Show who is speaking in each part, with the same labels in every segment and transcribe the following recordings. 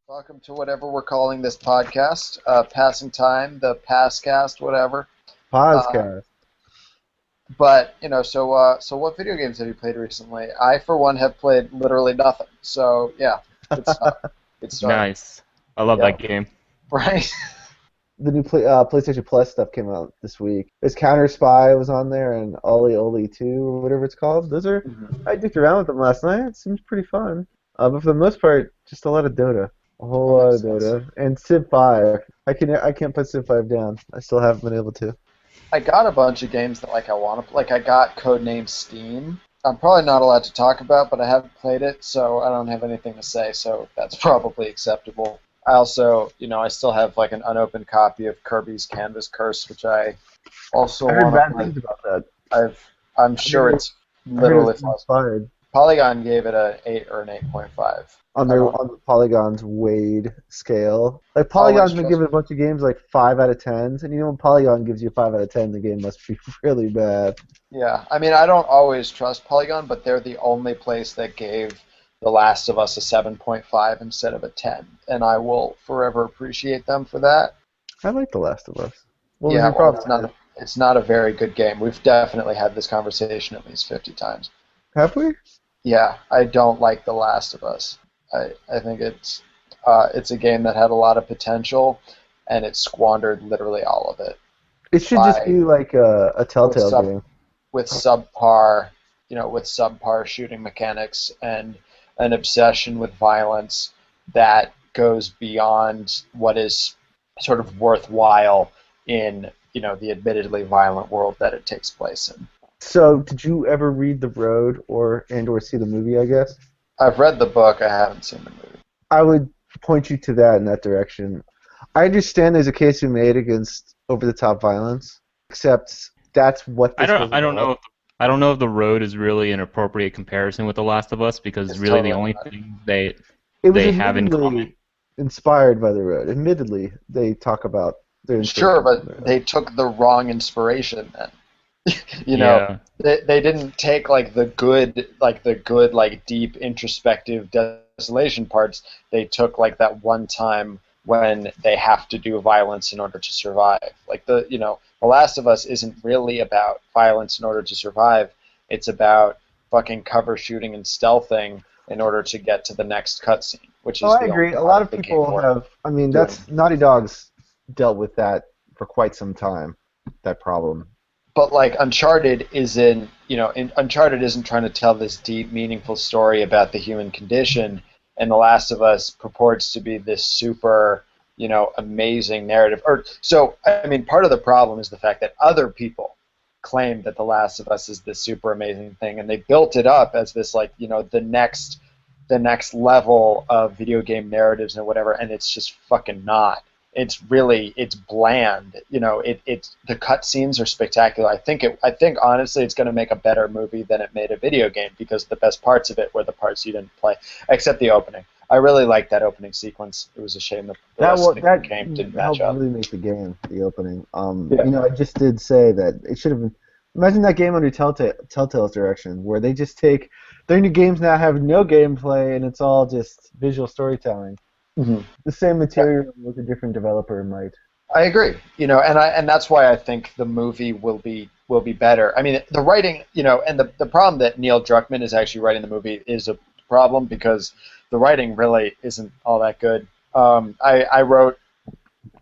Speaker 1: Welcome to whatever we're calling this podcast. Passing time, the Passcast, whatever. Uh,
Speaker 2: Podcast.
Speaker 1: but what video games have you played recently? I, for one, have played literally nothing. So yeah, good stuff. Good start.
Speaker 3: Nice. I love
Speaker 1: Yeah,
Speaker 3: that game.
Speaker 1: right.
Speaker 2: The new PlayStation Plus stuff came out this week. There's Counter Spy was on there and Oli Oli 2 or whatever it's called. I dicked around with them last night. It seems pretty fun. But for the most part, just a lot of Dota. A whole
Speaker 1: That
Speaker 2: lot
Speaker 1: makes
Speaker 2: of
Speaker 1: sense.
Speaker 2: Dota. And Civ 5. I can't put Civ 5 down. I still haven't been able to.
Speaker 1: I got a bunch of games that I want to like. I got Codename Steam. I'm probably not allowed to talk about, but I haven't played it, so I don't have anything to say. So that's probably acceptable. I also, I still have an unopened copy of Kirby's Canvas Curse, which I also
Speaker 2: I heard
Speaker 1: want
Speaker 2: bad
Speaker 1: to play.
Speaker 2: things about that.
Speaker 1: I'm sure it's
Speaker 2: I heard it
Speaker 1: literally
Speaker 2: was
Speaker 1: awesome.
Speaker 2: inspired
Speaker 1: Polygon gave it an 8 or an 8.5.
Speaker 2: on
Speaker 1: I don't.
Speaker 2: the Polygon's Wade scale. Like
Speaker 1: Always
Speaker 2: Polygon's been
Speaker 1: trust.
Speaker 2: giving a bunch of games like 5 out of 10s, and when Polygon gives you 5 out of 10, the game must be really bad.
Speaker 1: Yeah, I mean, I don't always trust Polygon, but they're the only place that gave The Last of Us a 7.5 instead of a 10, and I will forever appreciate them for that.
Speaker 2: I like The Last of Us. What was
Speaker 1: Yeah,
Speaker 2: your
Speaker 1: well,
Speaker 2: problem with it?
Speaker 1: it's not a very good game. We've definitely had this conversation at least 50 times.
Speaker 2: Have we?
Speaker 1: Yeah, I don't like The Last of Us. I think it's a game that had a lot of potential, and it squandered literally all of it
Speaker 2: It should just
Speaker 1: by
Speaker 2: be like a
Speaker 1: with
Speaker 2: Telltale
Speaker 1: sub
Speaker 2: game.
Speaker 1: with subpar, with subpar shooting mechanics and an obsession with violence that goes beyond what is sort of worthwhile in, the admittedly violent world that it takes place in.
Speaker 2: So, did you ever read The Road or see the movie, I guess?
Speaker 1: I've read the book, I haven't seen the movie.
Speaker 2: I would point you to that in that direction. I understand there's a case to be made against over-the-top violence, except that's what
Speaker 3: I
Speaker 2: this
Speaker 3: don't
Speaker 2: was
Speaker 3: I don't
Speaker 2: about.
Speaker 3: know if I don't know if The Road is really an appropriate comparison with The Last of Us because
Speaker 1: It's
Speaker 3: really the
Speaker 1: totally
Speaker 3: only
Speaker 1: not.
Speaker 3: thing they
Speaker 2: It was
Speaker 3: they have in common.
Speaker 2: admittedly inspired by The Road. Admittedly, they talk about their
Speaker 1: Sure,
Speaker 2: inspiration from The
Speaker 1: but
Speaker 2: Road.
Speaker 1: they took the wrong inspiration then. you know
Speaker 3: Yeah.
Speaker 1: they didn't take the good deep introspective desolation parts. They took that one time when they have to do violence in order to survive. The Last of Us isn't really about violence in order to survive. It's about fucking cover shooting and stealthing in order to get to the next cutscene, which
Speaker 2: Oh,
Speaker 1: is
Speaker 2: I
Speaker 1: the only
Speaker 2: agree. A
Speaker 1: part
Speaker 2: lot
Speaker 1: of
Speaker 2: of
Speaker 1: the game
Speaker 2: people
Speaker 1: worth
Speaker 2: have. I mean,
Speaker 1: doing.
Speaker 2: that's Naughty Dog's dealt with that for quite some time. That problem.
Speaker 1: But Uncharted isn't trying to tell this deep, meaningful story about the human condition, and The Last of Us purports to be this super, amazing narrative. Or so, I mean, part of the problem is the fact that other people claim that The Last of Us is this super amazing thing, and they built it up as this the next level of video game narratives and whatever, and it's just fucking not. It's bland. It's the cutscenes are spectacular. I think honestly it's going to make a better movie than it made a video game because the best parts of it were the parts you didn't play, except the opening. I really liked that opening sequence. It was a shame that the rest of the
Speaker 2: That
Speaker 1: game didn't match
Speaker 2: helped
Speaker 1: up.
Speaker 2: really make the game, the opening.
Speaker 1: Yeah.
Speaker 2: I just did say that it should have been. Imagine that game under Telltale's direction, where they just take their new games now have no gameplay and it's all just visual storytelling.
Speaker 1: hmm
Speaker 2: The same material with a different developer might.
Speaker 1: I agree. And that's why I think the movie will be better. I mean, the writing, and the problem that Neil Druckmann is actually writing the movie is a problem because the writing really isn't all that good. I wrote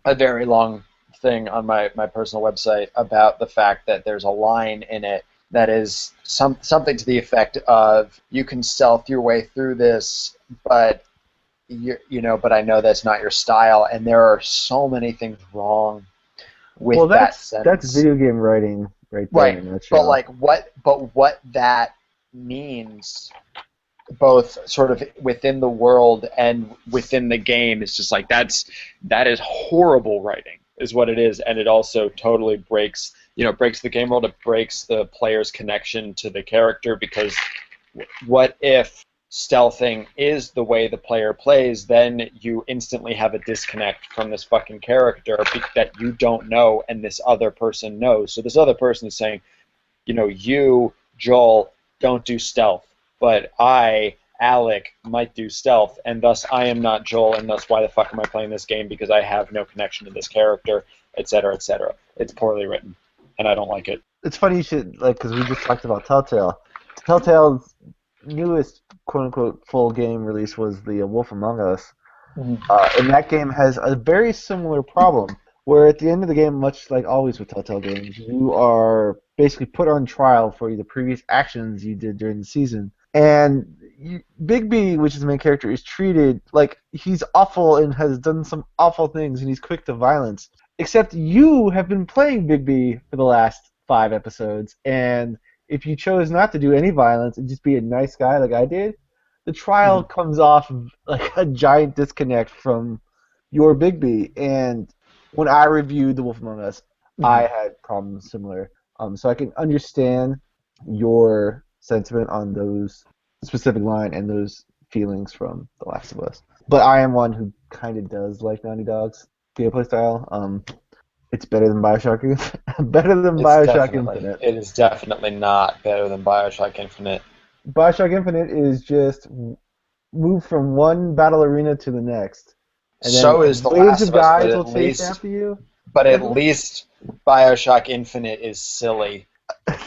Speaker 1: a very long thing on my personal website about the fact that there's a line in it that is something to the effect of you can stealth your way through this, but but I know that's not your style, and there are so many things wrong with
Speaker 2: Well,
Speaker 1: that
Speaker 2: that's
Speaker 1: sentence.
Speaker 2: video game writing right there
Speaker 1: Right,
Speaker 2: in a
Speaker 1: but
Speaker 2: nutshell.
Speaker 1: what that means, both sort of within the world and within the game, is just that is horrible writing, is what it is, and it also totally breaks the game world. It breaks the player's connection to the character because what if stealthing is the way the player plays, then you instantly have a disconnect from this fucking character that you don't know and this other person knows. So this other person is saying, you, Joel, don't do stealth, but I, Alec might do stealth, and thus I am not Joel, and thus why the fuck am I playing this game because I have no connection to this character, etc., etc. It's poorly written, and I don't like it.
Speaker 2: It's funny you should, like, because we just talked about Telltale. Telltale's newest quote-unquote full game release was the Wolf Among Us. And that game has a very similar problem, where at the end of the game, much like always with Telltale games, you are basically put on trial for the previous actions you did during the season. And Bigby, which is the main character, is treated like he's awful and has done some awful things, and he's quick to violence. Except you have been playing Bigby for the last 5 episodes, and if you chose not to do any violence and just be a nice guy like I did, the trial comes off like a giant disconnect from your Bigby. And when I reviewed The Wolf Among Us, I had problems similar. So I can understand your sentiment on those specific line and those feelings from The Last of Us. But I am one who kind of does like Naughty Dog's gameplay style. It's better than Bioshock. Better than Bioshock Infinite.
Speaker 1: It is definitely not better than Bioshock Infinite.
Speaker 2: Bioshock Infinite is just move from one battle arena to the next. And then
Speaker 1: so is The Last of Us,
Speaker 2: guys will chase after you.
Speaker 1: But at least Bioshock Infinite is silly.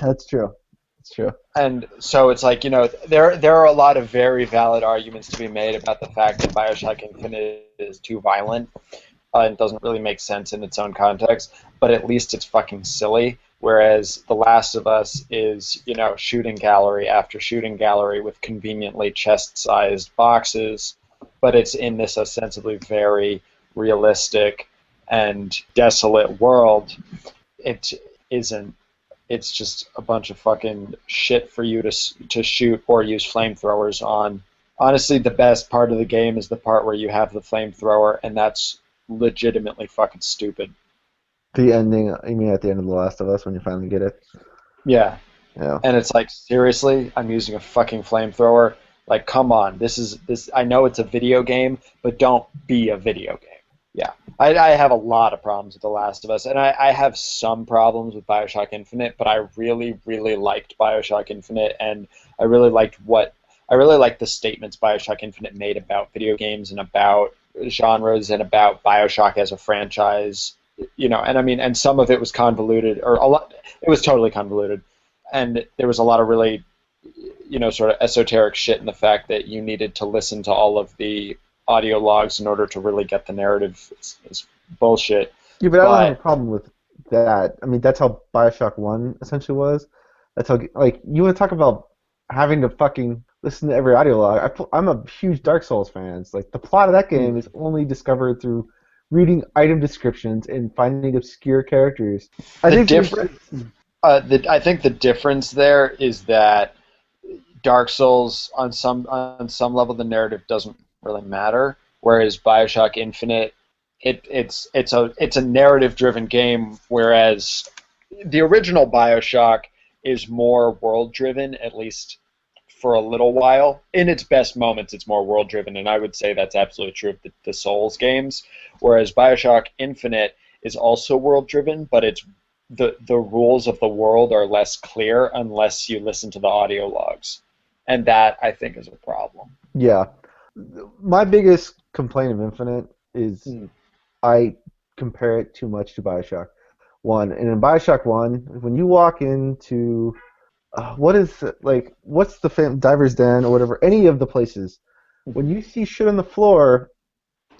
Speaker 2: That's true. It's true.
Speaker 1: And so it's like, there are a lot of very valid arguments to be made about the fact that Bioshock Infinite is too violent. And doesn't really make sense in its own context, but at least it's fucking silly. Whereas The Last of Us is, shooting gallery after shooting gallery with conveniently chest-sized boxes, but it's in this ostensibly very realistic and desolate world. It isn't. It's just a bunch of fucking shit for you to shoot or use flamethrowers on. Honestly, the best part of the game is the part where you have the flamethrower, and that's legitimately fucking stupid.
Speaker 2: The ending, you mean at the end of The Last of Us when you finally get it?
Speaker 1: Yeah.
Speaker 2: Yeah.
Speaker 1: And it's like, seriously, I'm using a fucking flamethrower? Like, come on. This. I know it's a video game, but don't be a video game. Yeah. I have a lot of problems with The Last of Us, and I have some problems with Bioshock Infinite, but I really, really liked Bioshock Infinite, and I really liked the statements Bioshock Infinite made about video games and about genres and about Bioshock as a franchise, and some of it was convoluted, or a lot. It was totally convoluted, and there was a lot of really, sort of esoteric shit in the fact that you needed to listen to all of the audio logs in order to really get the narrative. It's bullshit.
Speaker 2: Yeah, but I don't have a problem with that. I mean, that's how Bioshock 1 essentially was. That's how, like, you want to talk about having to fucking listen to every audio log. I'm a huge Dark Souls fan. It's like the plot of that game is only discovered through reading item descriptions and finding obscure characters. I think the difference there is that Dark Souls, on some level, the narrative doesn't really matter, whereas Bioshock Infinite, it's a narrative-driven game, whereas the original Bioshock is more world-driven, at least for a little while. In its best moments, it's more world-driven, and I would say that's absolutely true of the Souls games, whereas Bioshock Infinite is also world-driven, but it's the rules of the world are less clear unless you listen to the audio logs, and that, I think, is a problem. Yeah. My biggest complaint of Infinite is I compare it too much to Bioshock 1. And in Bioshock 1, when you walk into what's the Diver's Den or whatever, any of the places, when you see shit on the floor,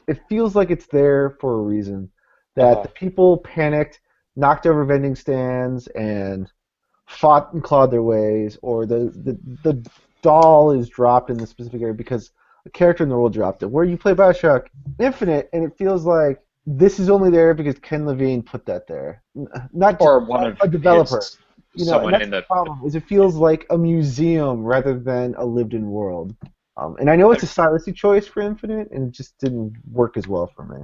Speaker 2: it feels like it's there for a reason. That the people panicked, knocked over vending stands, and fought and clawed their ways, or the doll is dropped in the specific area because a character in the world dropped it. Where you play Bioshock Infinite, and it feels like this is only there because Ken Levine put that there, not just
Speaker 1: or one of
Speaker 2: a developer.
Speaker 1: Someone
Speaker 2: and that's the problem. Is it feels like a museum rather than a lived-in world. And I know it's a stylistic choice for Infinite, and it just didn't work as well for me.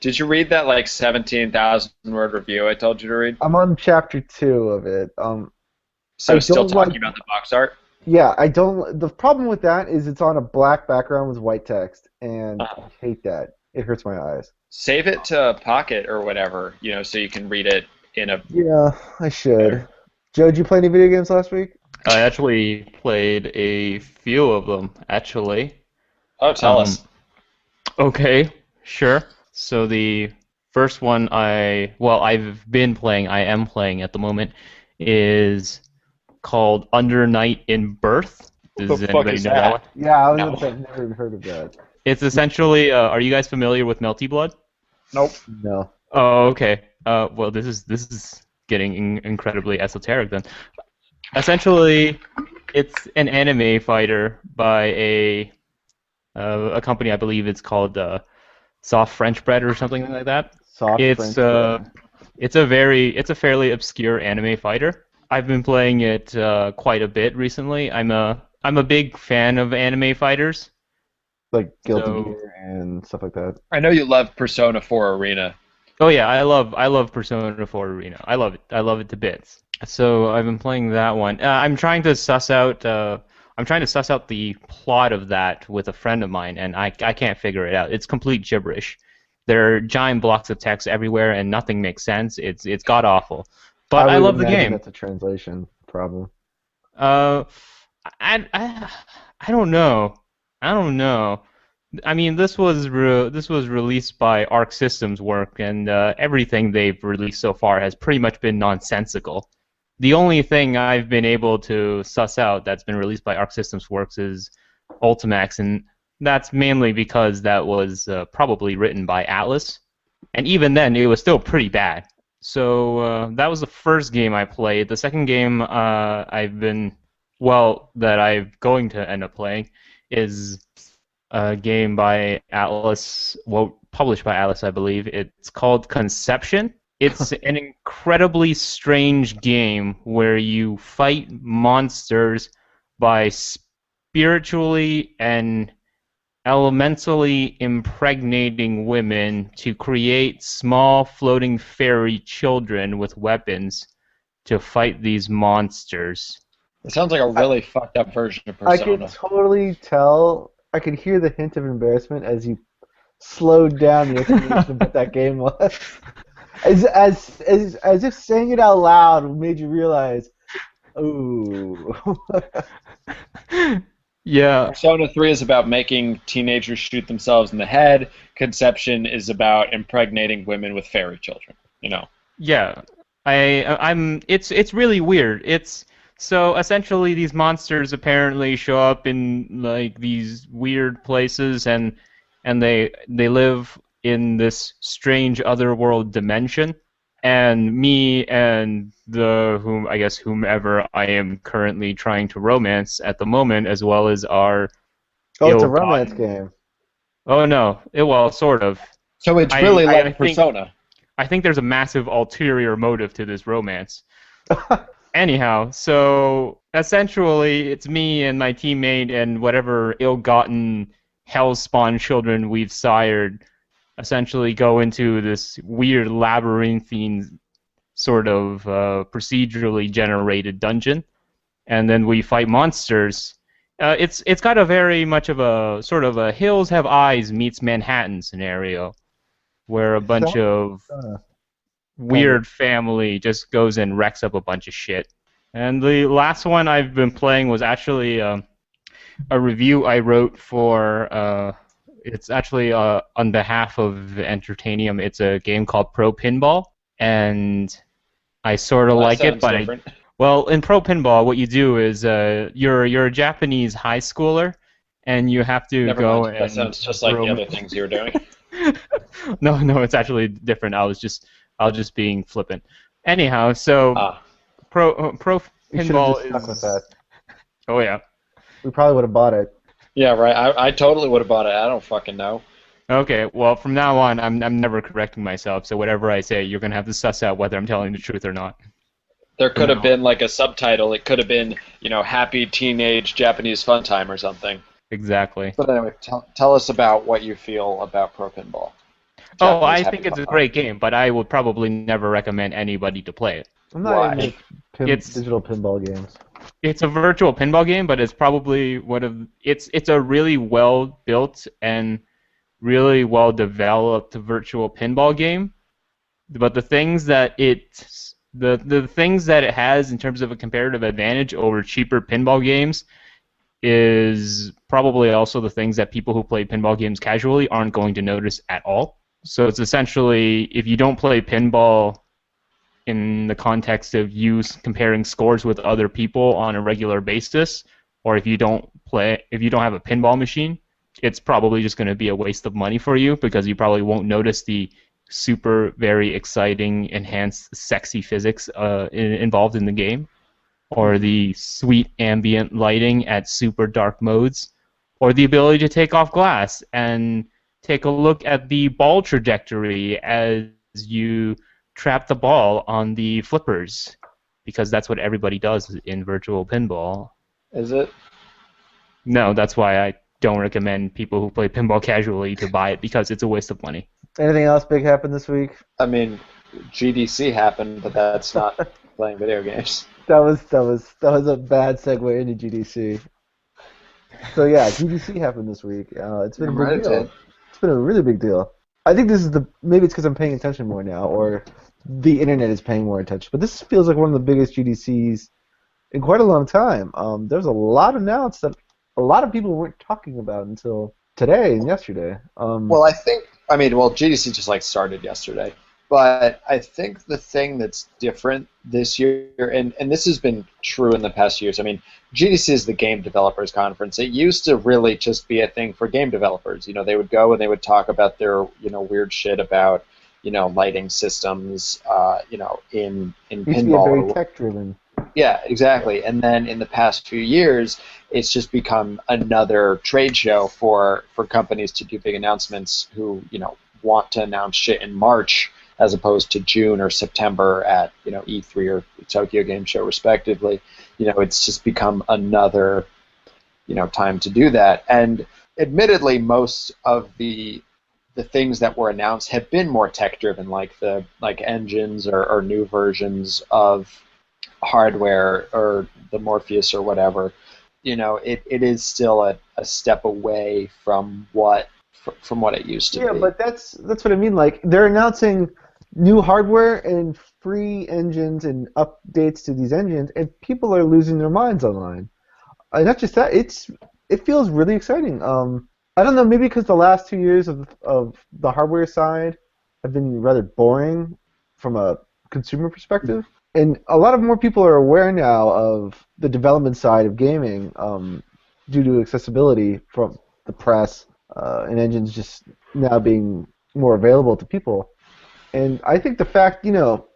Speaker 1: Did you read that 17,000 word review I told you to read?
Speaker 2: I'm on chapter 2 of it.
Speaker 1: So still talking about the box art?
Speaker 2: Yeah, I don't. The problem with that is it's on a black background with white text, and I hate that. It hurts my eyes.
Speaker 1: Save it to Pocket or whatever, so you can read it in a.
Speaker 2: Yeah, I should. Joe, did you play any video games last week?
Speaker 3: I actually played a few of them, actually.
Speaker 1: Oh, tell
Speaker 3: Um,
Speaker 1: us.
Speaker 3: okay, sure. So the first one I've been playing, I am playing at the moment, is called Under Night in Birth.
Speaker 1: What the
Speaker 3: Does
Speaker 1: fuck
Speaker 3: anybody
Speaker 1: is
Speaker 3: know that
Speaker 1: that?
Speaker 3: one?
Speaker 2: Yeah, I was gonna
Speaker 1: No.
Speaker 2: say I've never heard of that.
Speaker 3: It's essentially, are you guys familiar with Melty Blood?
Speaker 1: Nope.
Speaker 2: No.
Speaker 3: Oh, okay. Well, this is getting incredibly esoteric then. Essentially, it's an anime fighter by a company, I believe it's called Soft French Bread or something like that.
Speaker 2: Soft
Speaker 3: It's
Speaker 2: French bread.
Speaker 3: it's a fairly obscure anime fighter. I've been playing it quite a bit recently. I'm a big fan of anime fighters.
Speaker 2: Like Guilty
Speaker 3: So,
Speaker 2: Gear and stuff like that.
Speaker 1: I know you love Persona 4 Arena.
Speaker 3: oh yeah, I love Persona 4 Arena. I love it. I love it to bits. So I've been playing that one. I'm trying to suss out the plot of that with a friend of mine, and I can't figure it out. It's complete gibberish. There are giant blocks of text everywhere, and nothing makes sense. It's god awful,
Speaker 2: I
Speaker 3: but I
Speaker 2: would
Speaker 3: love the
Speaker 2: imagine
Speaker 3: game.
Speaker 2: that's a translation problem.
Speaker 3: Uh, I I don't know. I don't know. I mean, this was released by Arc Systems Work, and everything they've released so far has pretty much been nonsensical. The only thing I've been able to suss out that's been released by Arc Systems Works is Ultimax, and that's mainly because that was probably written by Atlas, and even then, it was still pretty bad. So that was the first game I played. The second game that I'm going to end up playing is a game by Atlas, well, published by Atlas, I believe. It's called Conception. It's an incredibly strange game where you fight monsters by spiritually and elementally impregnating women to create small floating fairy children with weapons to fight these monsters.
Speaker 1: It sounds like a
Speaker 2: I,
Speaker 1: really fucked up version of
Speaker 2: I could
Speaker 1: Persona.
Speaker 2: totally tell. I could hear the hint of embarrassment as you slowed down the explanation of what that game was. As if saying it out loud made you realize, ooh.
Speaker 3: Yeah,
Speaker 1: Persona 3 is about making teenagers shoot themselves in the head. Conception is about impregnating women with fairy children. You know.
Speaker 3: yeah. It's really weird. It's so essentially these monsters apparently show up in like these weird places and they live in this strange otherworld dimension. And me and the whom I guess whomever I am currently trying to romance at the moment, as well as our
Speaker 2: Oh, it's a romance
Speaker 3: ill-gotten.
Speaker 2: game.
Speaker 3: Oh no, well, sort of.
Speaker 1: So it's
Speaker 3: I,
Speaker 1: really
Speaker 3: I I
Speaker 1: like
Speaker 3: think
Speaker 1: Persona.
Speaker 3: I think there's a massive ulterior motive to this romance. Anyhow, so essentially, it's me and my teammate and whatever ill-gotten hellspawn children we've sired. Essentially, go into this weird labyrinthine sort of procedurally generated dungeon, and then we fight monsters. It's got a very much of a sort of a Hills Have Eyes meets Manhattan scenario, where a bunch
Speaker 2: Sounds
Speaker 3: of
Speaker 2: uh, kind of.
Speaker 3: weird family just goes and wrecks up a bunch of shit. And the last one I've been playing was actually a review I wrote for. It's actually on behalf of Entertainium. It's a game called Pro Pinball, and I sort of
Speaker 1: Well, that
Speaker 3: like it,
Speaker 1: sounds
Speaker 3: but
Speaker 1: different.
Speaker 3: well, in Pro Pinball, what you do is you're a Japanese high schooler, and you have to
Speaker 1: Never
Speaker 3: go
Speaker 1: mind. That
Speaker 3: and
Speaker 1: sounds just like the
Speaker 3: rom-
Speaker 1: other things you were doing.
Speaker 3: no, no, it's actually different. I was just being flippant. Anyhow, so
Speaker 1: Ah.
Speaker 3: Pro
Speaker 2: We should have just
Speaker 3: Pinball
Speaker 2: stuck with that.
Speaker 3: is. Oh yeah.
Speaker 2: We probably would have bought it.
Speaker 1: Yeah, right. I totally would have bought it. I don't fucking know.
Speaker 3: Okay. Well, from now on, I'm never correcting myself. So whatever I say, you're gonna have to suss out whether I'm telling the truth or not.
Speaker 1: There
Speaker 3: From
Speaker 1: could have
Speaker 3: now on.
Speaker 1: been like a subtitle. It could have been, happy teenage Japanese fun time or something.
Speaker 3: Exactly.
Speaker 1: But anyway, tell us about what you feel about Pro Pinball.
Speaker 3: Oh,
Speaker 1: Japanese
Speaker 3: I
Speaker 1: happy
Speaker 3: think it's
Speaker 1: fun
Speaker 3: a
Speaker 1: time.
Speaker 3: great game, but I would probably never recommend anybody to play it.
Speaker 2: I'm not
Speaker 1: Why?
Speaker 2: into
Speaker 3: It's
Speaker 2: digital pinball games.
Speaker 3: it's a virtual pinball game, but it's probably one of it's a really well built and really well developed virtual pinball game. But the things that it The things that it has in terms of a comparative advantage over cheaper pinball games is probably also the things that people who play pinball games casually aren't going to notice at all. So it's essentially, if you don't play pinball in the context of you comparing scores with other people on a regular basis, or if you don't have a pinball machine, it's probably just going to be a waste of money for you because you probably won't notice the super, very exciting, enhanced, sexy physics involved in the game, or the sweet ambient lighting at super dark modes, or the ability to take off glass and take a look at the ball trajectory as you trap the ball on the flippers, because that's what everybody does in virtual pinball.
Speaker 1: Is it?
Speaker 3: No, that's why I don't recommend people who play pinball casually to buy it, because it's a waste of money.
Speaker 2: Anything else big happened this week?
Speaker 1: I mean, GDC happened, but that's not playing video games.
Speaker 2: That was a bad segue into GDC. So yeah, GDC happened this week. It's been a big deal. It's been a really big deal. I think this is maybe it's because I'm paying attention more now, or the internet is paying more attention. But this feels like one of the biggest GDCs in quite a long time. There's a lot announced that a lot of people weren't talking about until today and yesterday.
Speaker 1: GDC just started yesterday. But I think the thing that's different this year, and this has been true in the past years, GDC is the Game Developers Conference. It used to really just be a thing for game developers. They would go and they would talk about their, weird shit about, lighting systems, in
Speaker 2: It used
Speaker 1: pinball.
Speaker 2: to be very tech-driven.
Speaker 1: Yeah, exactly. And then in the past few years, it's just become another trade show for companies to do big announcements who, want to announce shit in March as opposed to June or September at E3 or Tokyo Game Show respectively. It's just become another time to do that. And admittedly, most of the things that were announced have been more tech driven, like engines or new versions of hardware or the Morpheus or whatever. It is still a step away from what it used to be.
Speaker 2: Yeah, but that's what I mean. They're announcing new hardware and free engines and updates to these engines, and people are losing their minds online. And not just that, it feels really exciting. I don't know, maybe because the last 2 years of the hardware side have been rather boring from a consumer perspective, and a lot of more people are aware now of the development side of gaming due to accessibility from the press and engines just now being more available to people. And I think the fact, we talked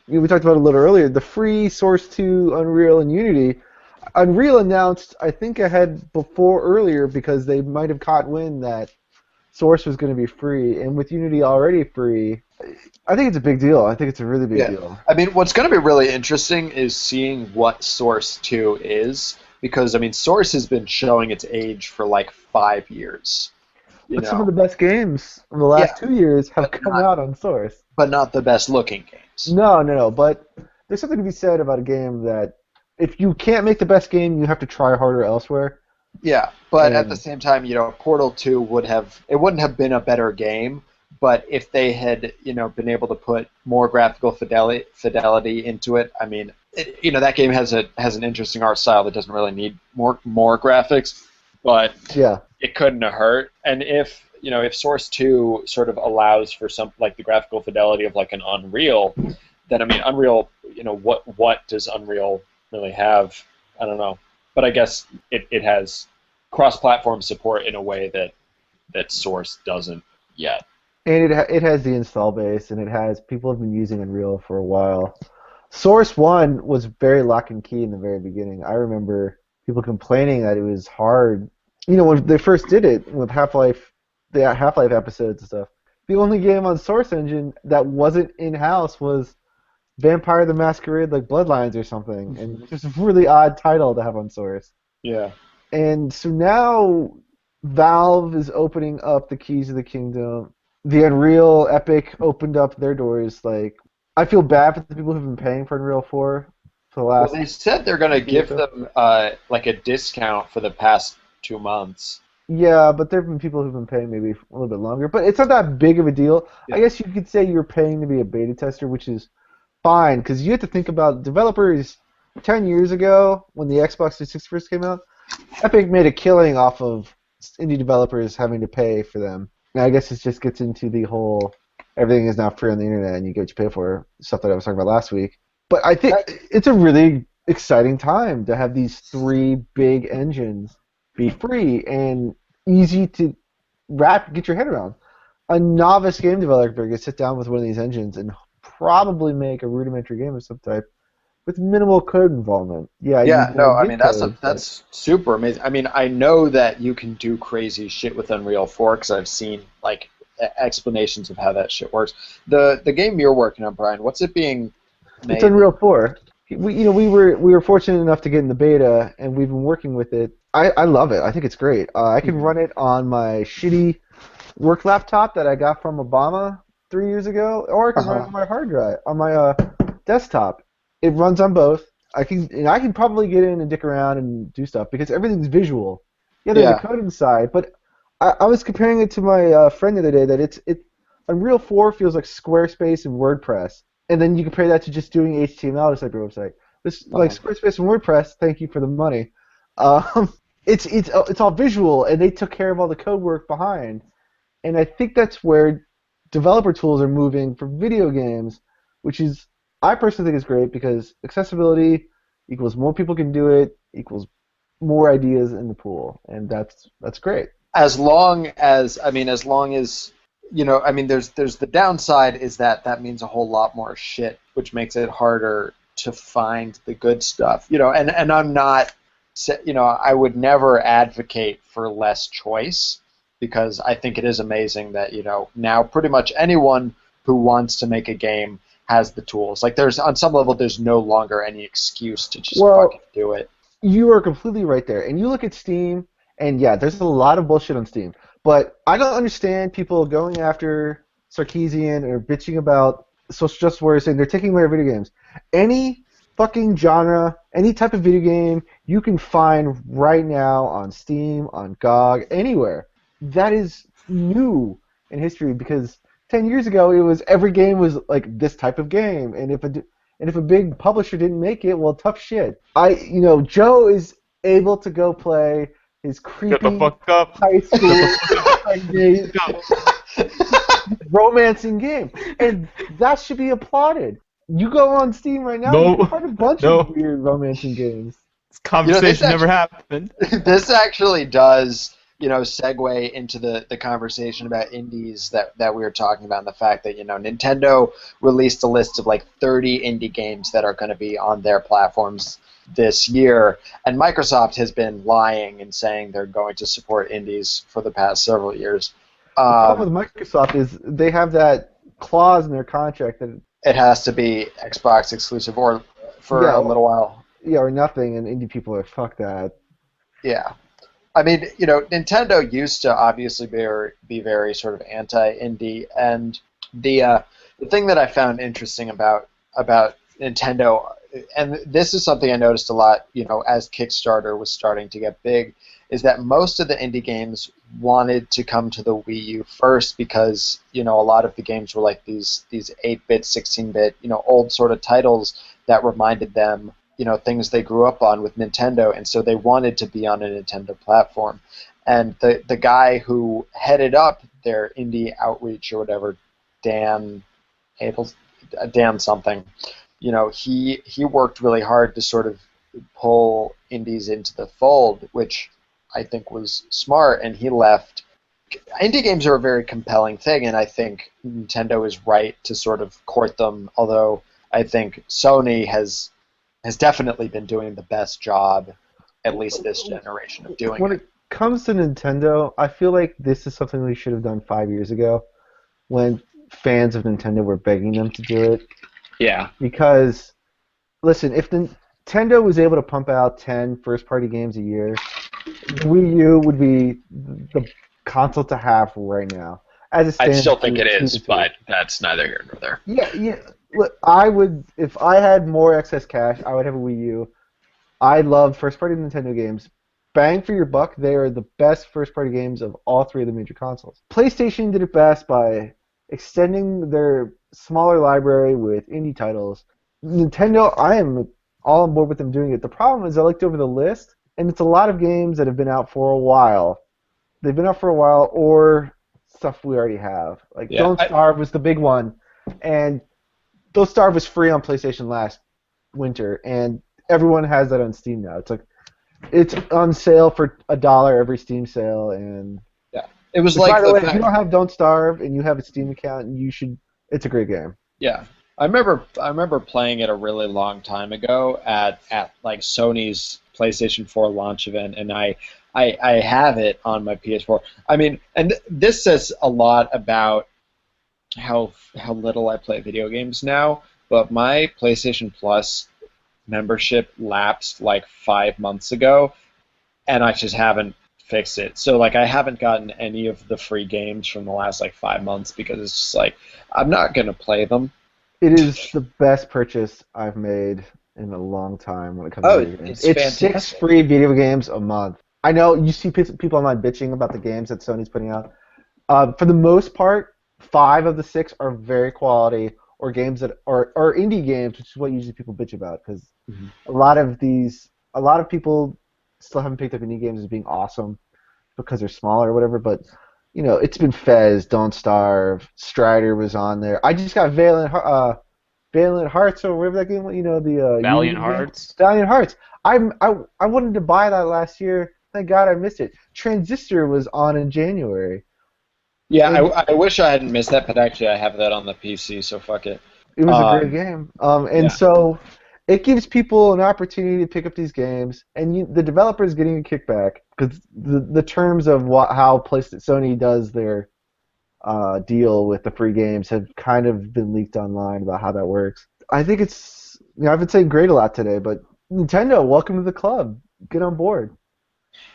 Speaker 2: about it a little earlier, the free Source 2, Unreal, and Unity. Unreal announced, I think, ahead before earlier because they might have caught wind that Source was going to be free, and with Unity already free, I think it's a big deal. I think it's a really big deal.
Speaker 1: What's going to be really interesting is seeing what Source 2 is, because, Source has been showing its age for 5 years.
Speaker 2: But some of the best games in the last 2 years have come out on Source.
Speaker 1: But not the best looking games.
Speaker 2: No. But there's something to be said about a game that if you can't make the best game, you have to try harder elsewhere.
Speaker 1: Yeah, but at the same time, Portal 2 wouldn't have been a better game, but if they had, been able to put more graphical fidelity into it, that game has an interesting art style that doesn't really need more graphics, but
Speaker 2: yeah,
Speaker 1: it couldn't have hurt. And if Source 2 sort of allows for some the graphical fidelity of an Unreal, then Unreal, what does Unreal really have? I don't know. But I guess it has cross-platform support in a way that Source doesn't yet.
Speaker 2: And it has the install base, and it has people have been using Unreal for a while. Source 1 was very lock and key in the very beginning. I remember people complaining that it was hard. When they first did it with Half-Life, the Half-Life episodes and stuff, the only game on Source Engine that wasn't in-house was Vampire the Masquerade, Bloodlines or something, and it's just a really odd title to have on Source.
Speaker 1: Yeah.
Speaker 2: And so now Valve is opening up the keys of the kingdom. The Unreal Epic opened up their doors. I feel bad for the people who've been paying for Unreal 4 for the last.
Speaker 1: Well, they said they're going to give them a discount for the past 2 months.
Speaker 2: Yeah, but there have been people who've been paying maybe a little bit longer. But it's not that big of a deal. Yeah. I guess you could say you're paying to be a beta tester, which is fine, because you have to think about developers 10 years ago when the Xbox 360 first came out. Epic made a killing off of indie developers having to pay for them. And I guess it just gets into the whole everything is now free on the internet and you get what you pay for, stuff that I was talking about last week. But I think it's a really exciting time to have these three big engines be free and easy to get your head around. A novice game developer can sit down with one of these engines and probably make a rudimentary game of some type with minimal code involvement. Yeah, you
Speaker 1: Yeah,
Speaker 2: need
Speaker 1: no,
Speaker 2: to
Speaker 1: I
Speaker 2: get
Speaker 1: mean
Speaker 2: code.
Speaker 1: that's super amazing. I mean, I know that you can do crazy shit with Unreal 4 because I've seen like explanations of how that shit works. The game you're working on, Brian, what's it being
Speaker 2: It's
Speaker 1: made?
Speaker 2: Unreal 4. We were fortunate enough to get in the beta, and we've been working with it. I love it. I think it's great. I can
Speaker 1: Mhm.
Speaker 2: run it on my shitty work laptop that I got from Obama 3 years ago, or I can run it
Speaker 1: Uh-huh.
Speaker 2: on my hard drive, on my desktop. It runs on both. I can probably get in and dick around and do stuff because everything's visual. Yeah, there's a
Speaker 1: Yeah.
Speaker 2: code inside, but I was comparing it to my friend the other day that Unreal 4 feels like Squarespace and WordPress, and then you compare that to just doing HTML just like your website. This like
Speaker 1: Uh-huh.
Speaker 2: Squarespace and WordPress. Thank you for the money. Um, it's all visual, and they took care of all the code work behind. And I think that's where developer tools are moving for video games, which is I personally think is great because accessibility equals more people can do it equals more ideas in the pool, and that's great.
Speaker 1: As long as I mean, there's the downside is that that means a whole lot more shit, which makes it harder to find the good stuff. And I'm not, I would never advocate for less choice because I think it is amazing that now pretty much anyone who wants to make a game has the tools. Like there's on some level there's no longer any excuse to just fucking
Speaker 2: Well,
Speaker 1: do it.
Speaker 2: you are completely right there. And you look at Steam, and yeah, there's a lot of bullshit on Steam. But I don't understand people going after Sarkeesian or bitching about social justice warriors saying they're taking away our video games. Any fucking genre, any type of video game you can find right now on Steam, on GOG, anywhere. That is new in history because 10 years ago it was every game was like this type of game, and if a big publisher didn't make it, well, tough shit. Joe is able to go play his
Speaker 3: Shut the
Speaker 2: creepy
Speaker 3: fuck up.
Speaker 2: high
Speaker 3: Shut the
Speaker 2: school
Speaker 3: fuck up.
Speaker 2: gay
Speaker 3: Go.
Speaker 2: romancing game, and that should be applauded. You go on Steam right now, you can
Speaker 3: No.
Speaker 2: find a bunch of
Speaker 3: No.
Speaker 2: weird romancing games.
Speaker 3: This
Speaker 1: This
Speaker 3: conversation never
Speaker 1: actually
Speaker 3: happened.
Speaker 1: this actually does, segue into the conversation about indies that we were talking about and the fact that, Nintendo released a list of like 30 indie games that are going to be on their platforms this year, and Microsoft has been lying and saying they're going to support indies for the past several years.
Speaker 2: The problem
Speaker 1: Um,
Speaker 2: with Microsoft is they have that clause in their contract that
Speaker 1: it has to be Xbox exclusive or for
Speaker 2: yeah,
Speaker 1: a little while.
Speaker 2: or nothing, and indie people are like, fuck that.
Speaker 1: Yeah. I mean, Nintendo used to obviously be very sort of anti-indie, and the thing that I found interesting about Nintendo, and this is something I noticed a lot, as Kickstarter was starting to get big, is that most of the indie games wanted to come to the Wii U first because a lot of the games were like these 8-bit, 16-bit, old sort of titles that reminded them things they grew up on with Nintendo, and so they wanted to be on a Nintendo platform. And the guy who headed up their indie outreach or whatever, Dan Abel, Dan something, he worked really hard to sort of pull indies into the fold, which I think was smart. And he left. Indie games are a very compelling thing, and I think Nintendo is right to sort of court them. Although I think Sony has definitely been doing the best job, at least this generation, of doing
Speaker 2: When
Speaker 1: it.
Speaker 2: it comes to Nintendo, I feel like this is something we should have done 5 years ago when fans of Nintendo were begging them to do it.
Speaker 1: Yeah.
Speaker 2: Because, listen, if Nintendo was able to pump out 10 first-party games a year, the Wii U would be the console to have right now. As it
Speaker 1: I
Speaker 2: stands,
Speaker 1: still think it
Speaker 2: it's
Speaker 1: is,
Speaker 2: Wii U.
Speaker 1: but that's neither here nor there.
Speaker 2: Yeah, yeah. Look, I would, if I had more excess cash, I would have a Wii U. I love first-party Nintendo games. Bang for your buck, they are the best first-party games of all three of the major consoles. PlayStation did it best by extending their smaller library with indie titles Nintendo, I am all on board with them doing it. The problem is I looked over the list, and it's a lot of games that have been out for a while. They've been out for a while, or stuff we already have. Like
Speaker 1: Yeah,
Speaker 2: Don't Starve was the big one, and Don't Starve was free on PlayStation last winter, and everyone has that on Steam now. It's on sale for $1 every Steam sale, and
Speaker 1: yeah. It was
Speaker 2: by
Speaker 1: like
Speaker 2: the
Speaker 1: the
Speaker 2: way, if
Speaker 1: fact.
Speaker 2: you don't have Don't Starve and you have a Steam account, you should. It's a great game.
Speaker 1: Yeah. I remember playing it a really long time ago at like Sony's PlayStation 4 launch event, and I have it on my PS4. I mean, and this says a lot about how little I play video games now, but my PlayStation Plus membership lapsed like 5 months ago, and I just haven't fixed it. So like I haven't gotten any of the free games from the last like 5 months because it's just like I'm not gonna play them.
Speaker 2: It is the best purchase I've made in a long time when it comes to
Speaker 1: Oh,
Speaker 2: video games.
Speaker 1: it's
Speaker 2: It's 6
Speaker 1: fantastic.
Speaker 2: free video games a month. I know you see people online bitching about the games that Sony's putting out. For the most part, 5 of the 6 are very quality or games that are indie games, which is what usually people bitch about because
Speaker 1: Mhm.
Speaker 2: a lot of people still haven't picked up indie games as being awesome because they're smaller or whatever. But it's been Fez, Don't Starve, Strider was on there. I just got Valiant Hearts or whatever that game. The
Speaker 3: Valiant
Speaker 2: Unity game.
Speaker 3: Hearts.
Speaker 2: Valiant Hearts. I wanted to buy that last year. Thank God I missed it. Transistor was on in January.
Speaker 1: Yeah,
Speaker 2: And
Speaker 1: I wish I hadn't missed that, but actually I have that on the PC, so fuck it.
Speaker 2: it was a great
Speaker 1: Um,
Speaker 2: game. And
Speaker 1: yeah.
Speaker 2: so it gives people an opportunity to pick up these games, and the developer is getting a kickback because the terms of how Sony does their deal with the free games have kind of been leaked online about how that works. I think I've been saying great a lot today, but Nintendo, welcome to the club. Get on board.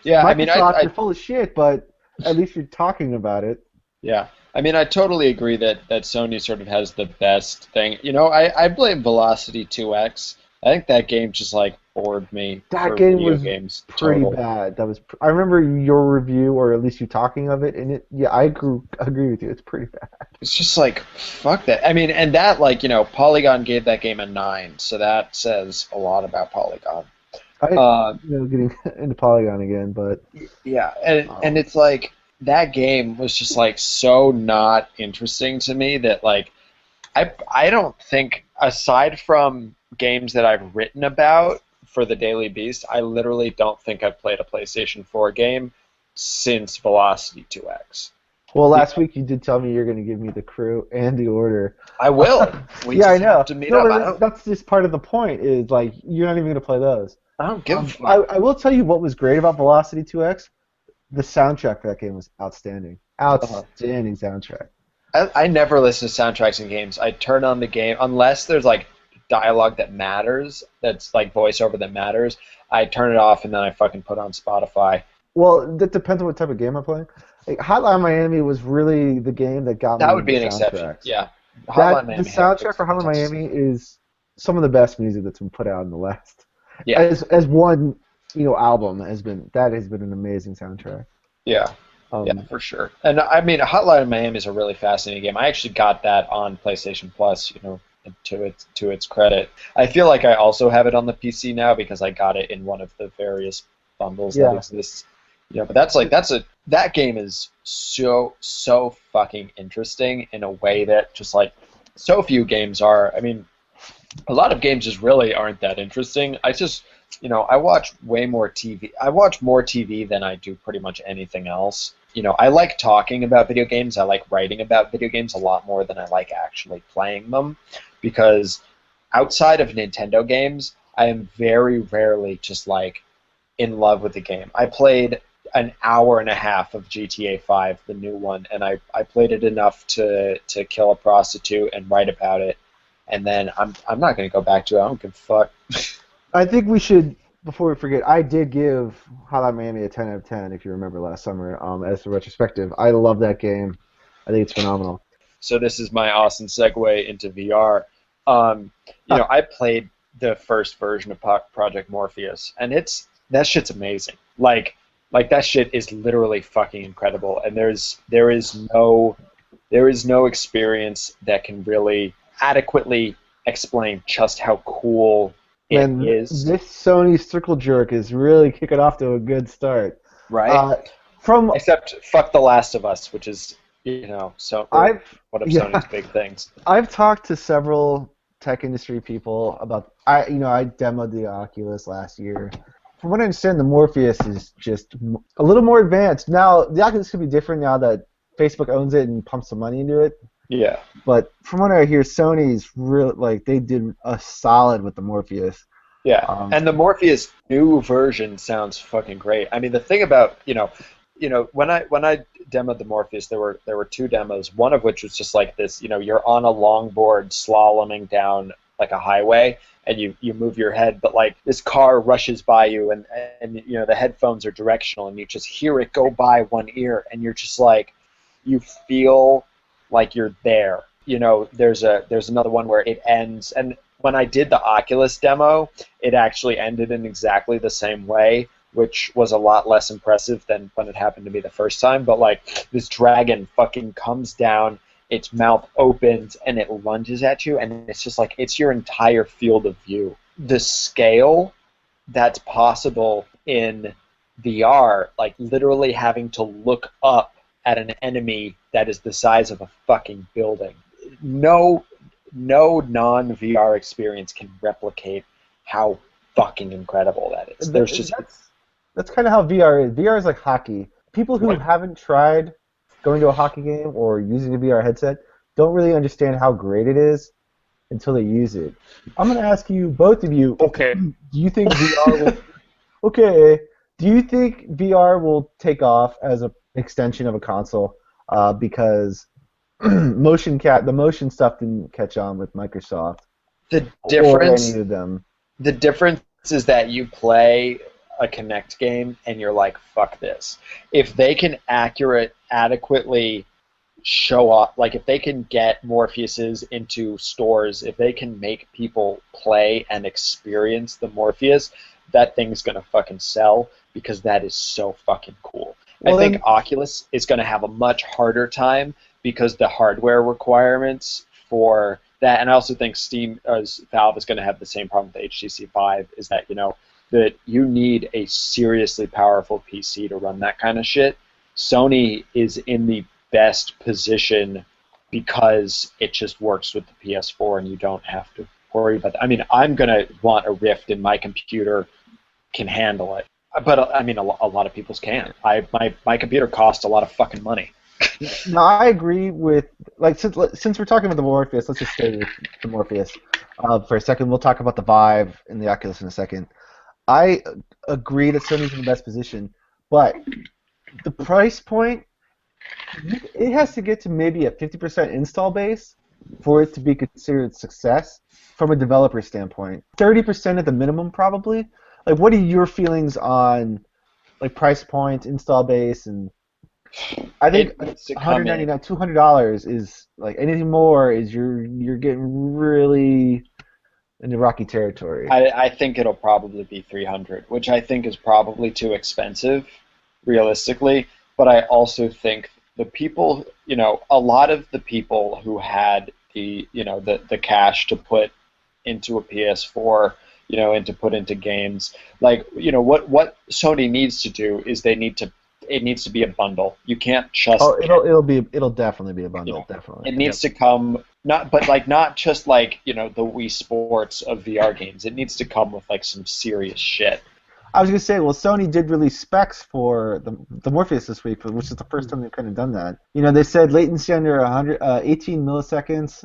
Speaker 1: Yeah, I mean,
Speaker 2: Microsoft, you're full of shit, but at least you're talking about it.
Speaker 1: yeah, I mean, I totally agree that Sony sort of has the best thing. I blame Velocity 2X. I think that game just like bored me
Speaker 2: That
Speaker 1: for
Speaker 2: game
Speaker 1: video
Speaker 2: was
Speaker 1: games
Speaker 2: pretty
Speaker 1: total.
Speaker 2: bad. I remember your review, or at least you talking of it, and I agree with you. It's pretty bad.
Speaker 1: It's just like fuck that. I mean, and that like Polygon gave that game a 9, so that says a lot about Polygon.
Speaker 2: I,
Speaker 1: Uh,
Speaker 2: getting into Polygon again, but
Speaker 1: Yeah, and
Speaker 2: um,
Speaker 1: it's like that game was just like so not interesting to me that like I don't think aside from games that I've written about for the Daily Beast, I literally don't think I've played a PlayStation 4 game since Velocity 2X.
Speaker 2: well,
Speaker 1: You
Speaker 2: last week you did tell me you're going to give me the crew and the order.
Speaker 1: I will. We
Speaker 2: Yeah, I
Speaker 1: just have
Speaker 2: know.
Speaker 1: to meet
Speaker 2: No,
Speaker 1: up.
Speaker 2: but that's just part of the point. Is like you're not even going to play those.
Speaker 1: I don't give a
Speaker 2: I,
Speaker 1: fuck.
Speaker 2: I will tell you what was great about Velocity 2X. The soundtrack for that game was outstanding.
Speaker 1: Uh,
Speaker 2: Outstanding soundtrack.
Speaker 1: I never listen to soundtracks in games. I turn on the game unless there's like dialogue that matters, that's like voiceover that matters. I turn it off and then I fucking put on Spotify.
Speaker 2: Well, that depends on what type of game I'm playing. Like, Hotline Miami was really the game that got
Speaker 1: That
Speaker 2: me
Speaker 1: would
Speaker 2: into
Speaker 1: be an exception.
Speaker 2: soundtracks.
Speaker 1: Yeah. Hotline
Speaker 2: The
Speaker 1: Miami had
Speaker 2: soundtrack for Hotline
Speaker 1: fantastic.
Speaker 2: Miami is some of the best music that's been put out in the last.
Speaker 1: Yeah.
Speaker 2: As one album has been an amazing soundtrack.
Speaker 1: Yeah. Yeah,
Speaker 2: Um,
Speaker 1: for sure. And I mean, Hotline Miami is a really fascinating game. I actually got that on PlayStation Plus, to its credit. I feel like I also have it on the PC now because I got it in one of the various bundles that
Speaker 2: yeah,
Speaker 1: exist. But that game is so fucking interesting in a way that just like so few games are. I mean, a lot of games just really aren't that interesting. I watch way more TV. I watch more TV than I do pretty much anything else. I like talking about video games. I like writing about video games a lot more than I like actually playing them because outside of Nintendo games, I am very rarely just like in love with the game. I played an hour and a half of GTA 5, the new one, and I played it enough to kill a prostitute and write about it. And then I'm not going to go back to it. I don't give a fuck.
Speaker 2: I think we should. Before we forget, I did give Hotline Miami a 10 out of 10. If you remember last summer, as a retrospective, I love that game. I think it's phenomenal.
Speaker 1: So this is my awesome segue into VR. I played the first version of Project Morpheus, and that shit's amazing. Like that shit is literally fucking incredible, and there is no experience that can really adequately explain just how cool it
Speaker 2: Man,
Speaker 1: is,
Speaker 2: this Sony circle jerk is really kicking off to a good start.
Speaker 1: right?
Speaker 2: Uh, from
Speaker 1: Except fuck The Last of Us, which is, so or
Speaker 2: I've
Speaker 1: one of
Speaker 2: yeah,
Speaker 1: Sony's big things.
Speaker 2: I've talked to several tech industry people about I demoed the Oculus last year. From what I understand, the Morpheus is just a little more advanced. Now, the Oculus could be different now that Facebook owns it and pumps some money into it.
Speaker 1: Yeah.
Speaker 2: But from what I hear, Sony's real like they did a solid with the Morpheus.
Speaker 1: Yeah,
Speaker 2: Um,
Speaker 1: and the Morpheus new version sounds fucking great. I mean, the thing about when I demoed the Morpheus, there were two demos. One of which was just like this. You're on a longboard slaloming down like a highway, and you move your head, but like this car rushes by you, and the headphones are directional, and you just hear it go by one ear, and you're just like, you feel like you're there. There's another one where it ends, and when I did the Oculus demo, it actually ended in exactly the same way, which was a lot less impressive than when it happened to me the first time. But like this dragon fucking comes down, its mouth opens, and it lunges at you, and it's just like it's your entire field of view. The scale that's possible in VR, like literally having to look up at an enemy that is the size of a fucking building. No non VR experience can replicate how fucking incredible that is. There's just
Speaker 2: that's kind of how VR is. VR is like hockey. People who haven't tried going to a hockey game or using a VR headset don't really understand how great it is until they use it. I'm going to ask you, both of you,
Speaker 3: Okay.
Speaker 2: do you think VR will okay, do you think VR will take off as an extension of a console because the motion stuff didn't catch on with Microsoft
Speaker 1: the
Speaker 2: or any
Speaker 1: difference.
Speaker 2: of them?
Speaker 1: The difference is that you play a Kinect game and you're like, fuck this. If they can adequately show up, like if they can get Morpheuses into stores, if they can make people play and experience the Morpheus, that thing's gonna fucking sell because that is so fucking cool. I
Speaker 2: Well,
Speaker 1: think
Speaker 2: then,
Speaker 1: Oculus is gonna have a much harder time because the hardware requirements for that, and I also think Valve is going to have the same problem with the HTC Vive, is that that you need a seriously powerful PC to run that kind of shit. Sony is in the best position because it just works with the PS4 and you don't have to worry about that. I mean, I'm going to want a Rift and my computer can handle it. But I mean, a lot of people's can't. My computer costs a lot of fucking money.
Speaker 2: no, I agree with like since we're talking about the Morpheus, let's just stay with the Morpheus for a second. We'll talk about the Vive and the Oculus in a second. I agree that Sony's in the best position, but the price point, it has to get to maybe a 50% install base for it to be considered success from a developer standpoint. 30% at the minimum, probably. Like, what are your feelings on like price point, install base, and I think
Speaker 1: It needs to come in.
Speaker 2: $199, $200 is like anything more is you're getting really into rocky territory.
Speaker 1: I think it'll probably be 300, which I think is probably too expensive, realistically. But I also think the people, a lot of the people who had the cash to put into a PS4, and to put into games, like, what Sony needs to do is it needs to be a bundle. You can't just
Speaker 2: Oh, it'll definitely be a bundle, definitely.
Speaker 1: it needs to come not just like the Wii Sports of VR games. It needs to come with like some serious shit.
Speaker 2: I was gonna say, well, Sony did release specs for the Morpheus this week, which is the first time they've kind of done that. They said latency under 18 milliseconds,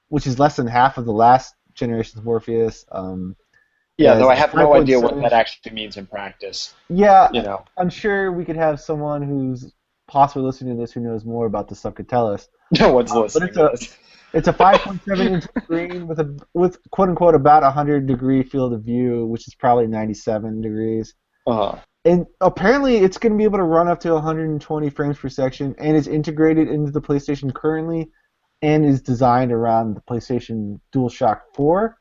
Speaker 2: which is less than half of the last generation's Morpheus.
Speaker 1: Yeah, though I have no idea what
Speaker 2: 5.7
Speaker 1: that actually means in practice.
Speaker 2: Yeah,
Speaker 1: You know,
Speaker 2: I'm sure we could have someone who's possibly listening to this who knows more about this stuff could tell us.
Speaker 1: no one's
Speaker 2: But
Speaker 1: listening to this.
Speaker 2: it's a 5.7-inch screen with quote unquote about 100-degree field of view, which is probably 97 degrees.
Speaker 1: Uh-huh.
Speaker 2: And apparently, it's going to be able to run up to 120 frames per second, and is integrated into the PlayStation currently, and is designed around the PlayStation DualShock 4.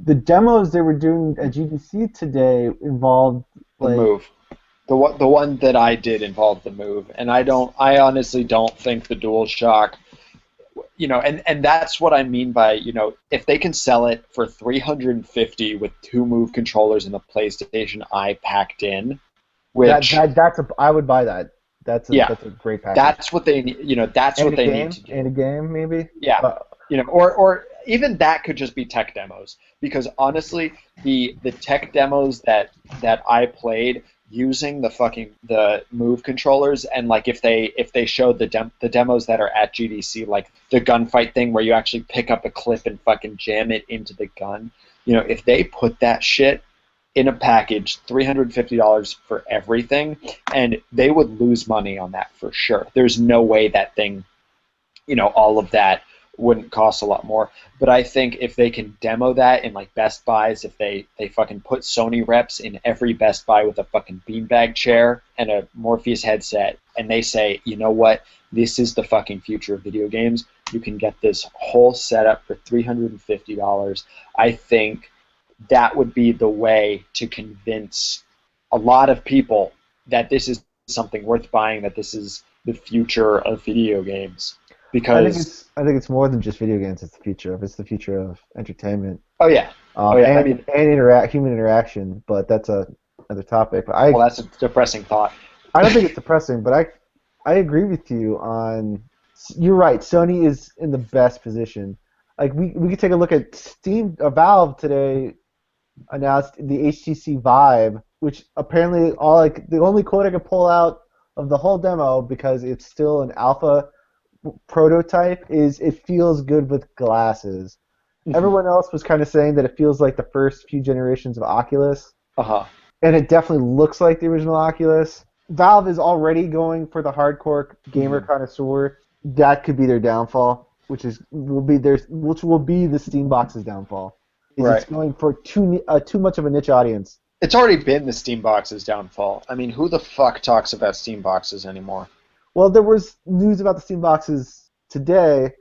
Speaker 2: The demos they were doing at GDC today involved
Speaker 1: The Move. The one that I did involved the Move, and I honestly don't think the DualShock. and that's what I mean by, if they can sell it for 350 with two Move controllers and the PlayStation Eye packed in, which
Speaker 2: I would buy that. That's
Speaker 1: yeah,
Speaker 2: a great package.
Speaker 1: that's what they that's
Speaker 2: And
Speaker 1: what
Speaker 2: a
Speaker 1: they
Speaker 2: game,
Speaker 1: need to do.
Speaker 2: and a game maybe.
Speaker 1: Yeah, or even that could just be tech demos, because honestly, the tech demos that I played using the Move controllers, and like if they showed the demos that are at GDC, like the gunfight thing where you actually pick up a clip and fucking jam it into the gun, if they put that shit in a package, $350 for everything, and they would lose money on that for sure. There's no way that thing, all of that wouldn't cost a lot more. But I think if they can demo that in like Best Buys, if they fucking put Sony reps in every Best Buy with a fucking beanbag chair and a Morpheus headset, and they say, you know what, this is the fucking future of video games. You can get this whole setup for $350. I think that would be the way to convince a lot of people that this is something worth buying, that this is the future of video games. Because
Speaker 2: I think it's more than just video games. It's the future of entertainment.
Speaker 1: Oh yeah.
Speaker 2: And human interaction. But that's another topic. But
Speaker 1: well, that's a depressing thought.
Speaker 2: I don't think it's depressing, but I agree with you on. You're right. Sony is in the best position. Like we could take a look at Steam. Valve today announced the HTC Vive, which apparently the only quote I could pull out of the whole demo, because it's still an alpha prototype, is it feels good with glasses. Mm-hmm. Everyone else was kind of saying that it feels like the first few generations of Oculus. And it definitely looks like the original Oculus. Valve is already going for the hardcore gamer connoisseur. That could be their downfall, which will be the Steam Box's downfall. It's going for too much of a niche audience.
Speaker 1: It's already been the Steam Box's downfall. I mean, who the fuck talks about Steam Boxes anymore?
Speaker 2: Well, there was news about the Steam Boxes today.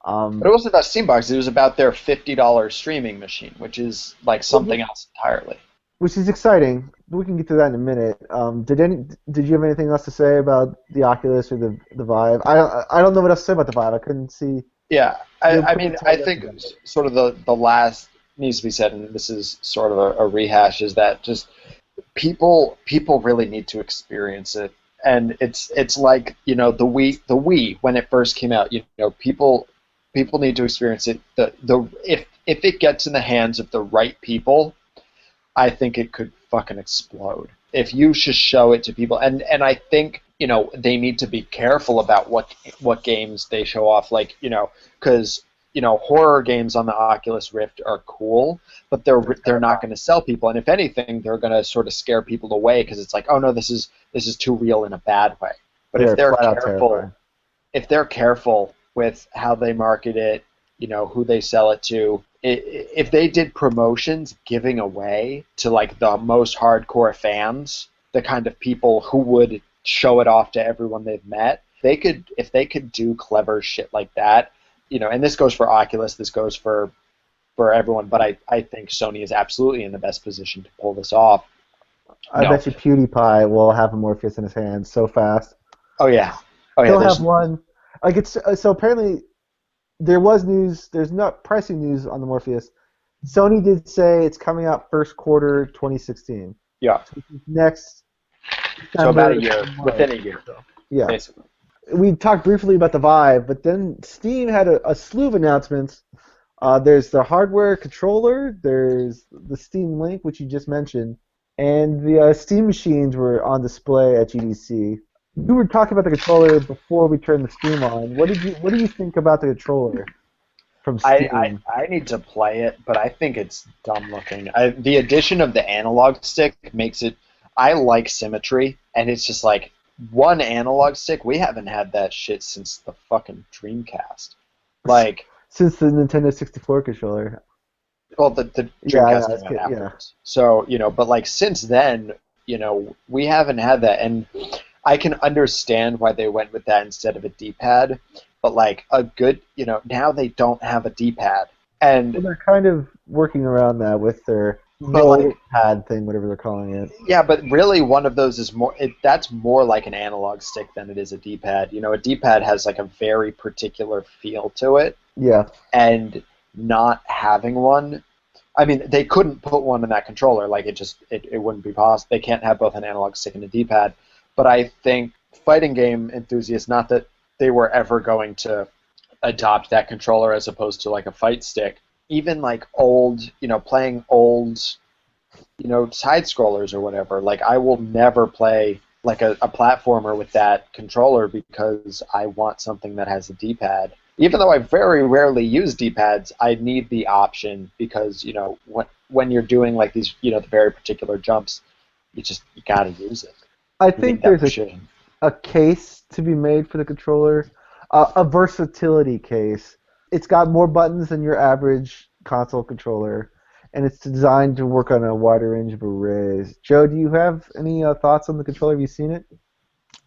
Speaker 1: But it wasn't about Steam Boxes. It was about their $50 streaming machine, which is like something else entirely.
Speaker 2: Which is exciting. We can get to that in a minute. Did you have anything else to say about the Oculus or the Vive? I don't know what else to say about the Vive. I couldn't see.
Speaker 1: Yeah, I mean, I think sort of the last needs to be said, and this is sort of a rehash, is that just people really need to experience it. And it's like, the Wii when it first came out, people need to experience it. If it gets in the hands of the right people, I think it could fucking explode. If you just show it to people, and I think they need to be careful about what games they show off, like because horror games on the Oculus Rift are cool, but they're not going to sell people, and if anything, they're going to sort of scare people away, because it's like, oh no, this is too real in a bad way. But if they're careful with how they market it, who they sell it to, if they did promotions giving away to like the most hardcore fans, the kind of people who would show it off to everyone they've met, if they could do clever shit like that, and this goes for Oculus, this goes for everyone, but I think Sony is absolutely in the best position to pull this off.
Speaker 2: I bet you PewDiePie will have a Morpheus in his hands so fast.
Speaker 1: Oh yeah.
Speaker 2: He'll have one. Like so apparently there was news. There's not pricing news on the Morpheus. Sony did say it's coming out first quarter 2016.
Speaker 1: Yeah.
Speaker 2: Next.
Speaker 1: So about a year, within a year.
Speaker 2: Yeah.
Speaker 1: Basically.
Speaker 2: We talked briefly about the Vive, but then Steam had a slew of announcements. There's the hardware controller, there's the Steam Link, which you just mentioned, and the Steam machines were on display at GDC. You were talking about the controller before we turned the stream on. What do you think about the controller from Steam?
Speaker 1: I need to play it, but I think it's dumb looking. The addition of the analog stick makes it. I like symmetry, and it's just like one analog stick. We haven't had that shit since the fucking Dreamcast. Like
Speaker 2: since the Nintendo 64 controller.
Speaker 1: Well, the Dreamcast came out afterwards. So but like since then, we haven't had that, and I can understand why they went with that instead of a D-pad. But like a good, now they don't have a D-pad, and
Speaker 2: they're kind of working around that with their
Speaker 1: But like,
Speaker 2: roll pad thing, whatever they're calling it.
Speaker 1: yeah, but really one of those is more. That's more like an analog stick than it is a D-pad. You know, a D-pad has like a very particular feel to it,
Speaker 2: Yeah.
Speaker 1: and not having one. I mean, they couldn't put one in that controller. Like it wouldn't be possible. They can't have both an analog stick and a D-pad. But I think fighting game enthusiasts, not that they were ever going to adopt that controller as opposed to like a fight stick. Even like old, playing old, side scrollers or whatever. Like I will never play like a platformer with that controller because I want something that has a D-pad. Even though I very rarely use D-pads, I need the option because when you're doing like these the very particular jumps, you gotta use it.
Speaker 2: I
Speaker 1: You need
Speaker 2: think
Speaker 1: that
Speaker 2: there's
Speaker 1: precision.
Speaker 2: a case to be made for the controller, a versatility case. It's got more buttons than your average console controller, and it's designed to work on a wider range of arrays. Joe, do you have any thoughts on the controller? Have you seen it?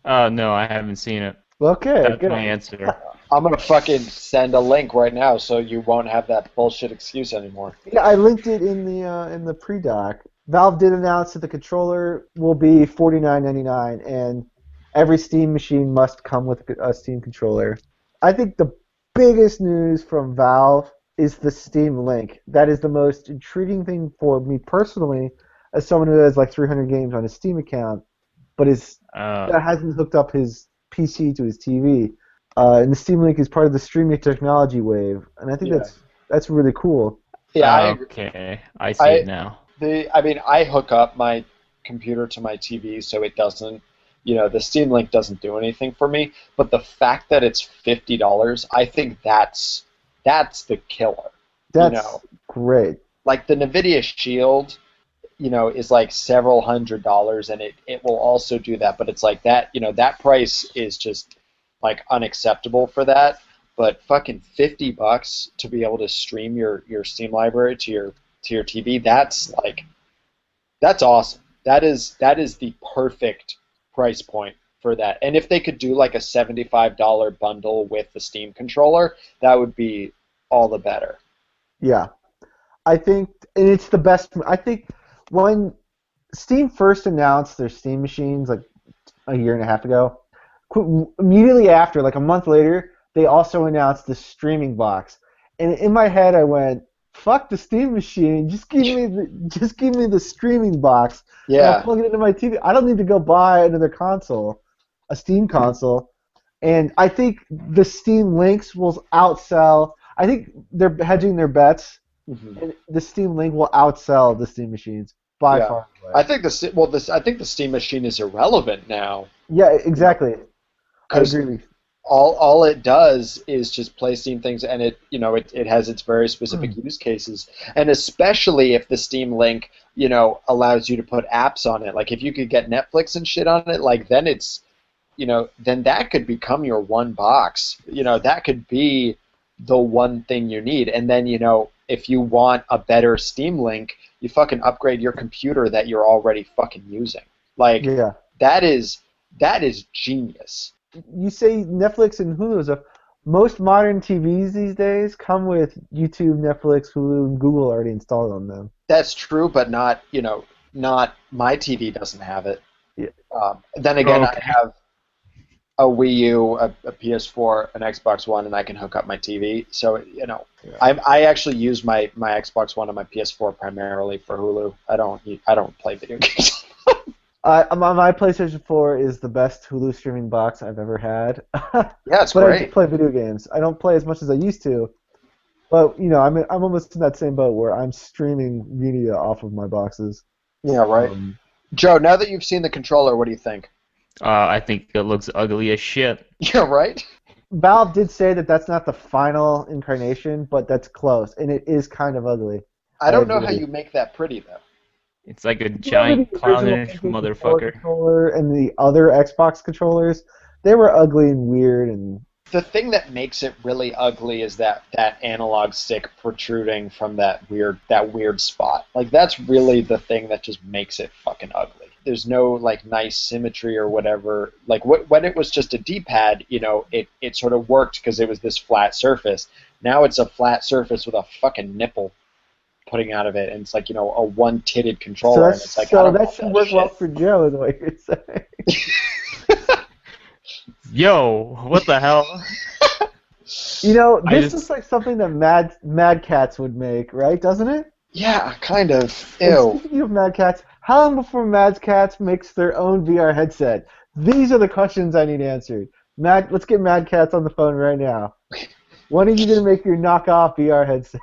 Speaker 3: No, I haven't seen it.
Speaker 2: Okay,
Speaker 3: That's
Speaker 2: good.
Speaker 3: my answer.
Speaker 1: I'm gonna fucking send a link right now so you won't have that bullshit excuse anymore.
Speaker 2: Yeah, I linked it in the pre-doc. Valve did announce that the controller will be $49.99, and every Steam machine must come with a Steam controller. I think the biggest news from Valve is the Steam Link. That is the most intriguing thing for me personally, as someone who has like 300 games on his Steam account, but that hasn't hooked up his PC to his TV. And the Steam Link is part of the streaming technology wave, and I think
Speaker 1: Yeah.
Speaker 2: that's really cool.
Speaker 1: Yeah,
Speaker 3: Okay, I see it now.
Speaker 1: I hook up my computer to my TV so it doesn't, the Steam Link doesn't do anything for me. But the fact that it's $50, I think that's the killer.
Speaker 2: That's great.
Speaker 1: Like the NVIDIA Shield, is like several $100s, and it will also do that. But it's like that, that price is just like unacceptable for that. But fucking $50 to be able to stream your Steam library to your TV, that's awesome. That is the perfect price point for that. And if they could do like a $75 bundle with the Steam controller, that would be all the better.
Speaker 2: Yeah. I think, and it's the best. I think when Steam first announced their Steam machines like a year and a half ago, immediately after, like a month later, they also announced the streaming box. And in my head, I went, "Fuck the Steam machine! Just give me the streaming box. And I'll
Speaker 1: Yeah.
Speaker 2: plug it into my TV. I don't need to go buy another console, a Steam console." And I think the Steam Links will outsell. I think they're hedging their bets.
Speaker 1: Mhm.
Speaker 2: And the Steam Link will outsell the Steam machines by
Speaker 1: Yeah.
Speaker 2: far.
Speaker 1: I think I think the Steam machine is irrelevant now
Speaker 2: Yeah, exactly. I
Speaker 1: because
Speaker 2: agree.
Speaker 1: all it does is just play Steam things, and it has its very specific use cases, and especially if the Steam Link allows you to put apps on it. Like if you could get Netflix and shit on it, like then it's then that could become your one box. That could be the one thing you need, and then if you want a better Steam Link, you fucking upgrade your computer that you're already fucking using. Like
Speaker 2: Yeah.
Speaker 1: that is genius.
Speaker 2: You say Netflix and Hulu is most modern TVs these days come with YouTube, Netflix, Hulu, and Google already installed on them.
Speaker 1: That's true, but not my TV doesn't have it.
Speaker 2: Yeah.
Speaker 1: Then again,
Speaker 3: Okay.
Speaker 1: I have a Wii U, a PS4, an Xbox One, and I can hook up my TV. So I actually use my Xbox One and my PS4 primarily for Hulu. I don't play video games.
Speaker 2: My PlayStation 4 is the best Hulu streaming box I've ever had.
Speaker 1: Yeah, it's
Speaker 2: but I do
Speaker 1: great.
Speaker 2: play video games. I don't play as much as I used to. But I'm almost in that same boat where I'm streaming media off of my boxes.
Speaker 1: Yeah, right. Joe, now that you've seen the controller, what do you think?
Speaker 3: I think it looks ugly as shit.
Speaker 1: Yeah, right.
Speaker 2: Valve did say that that's not the final incarnation, but that's close, and it is kind of ugly.
Speaker 1: I don't know how
Speaker 2: agree.
Speaker 1: you make that pretty though.
Speaker 3: It's like a
Speaker 2: Remember
Speaker 3: giant
Speaker 2: the original
Speaker 3: clownish
Speaker 2: PlayStation 4
Speaker 3: motherfucker.
Speaker 2: controller and the other Xbox controllers? They were ugly and weird, and
Speaker 1: The thing that makes it really ugly is that analog stick protruding from that weird spot. Like that's really the thing that just makes it fucking ugly. There's no like nice symmetry or whatever. Like when it was just a D-pad, it sort of worked because it was this flat surface. Now it's a flat surface with a fucking nipple. putting out of it, and it's like a one-titted
Speaker 2: So
Speaker 1: controller, and it's like I
Speaker 2: so
Speaker 1: don't know
Speaker 2: that
Speaker 1: if
Speaker 2: should
Speaker 1: that's
Speaker 2: work well
Speaker 1: shit.
Speaker 2: for Joe, is what you're saying.
Speaker 3: Yo, what the hell? I
Speaker 2: This looks
Speaker 3: just
Speaker 2: like something that Mad Cats would make, right? Doesn't it?
Speaker 1: Yeah, kind of.
Speaker 2: And
Speaker 1: Ew.
Speaker 2: speaking of Mad Cats, how long before Mad Cats makes their own VR headset? These are the questions I need answered. Let's get Mad Cats on the phone right now. When are you gonna make your knockoff VR headset?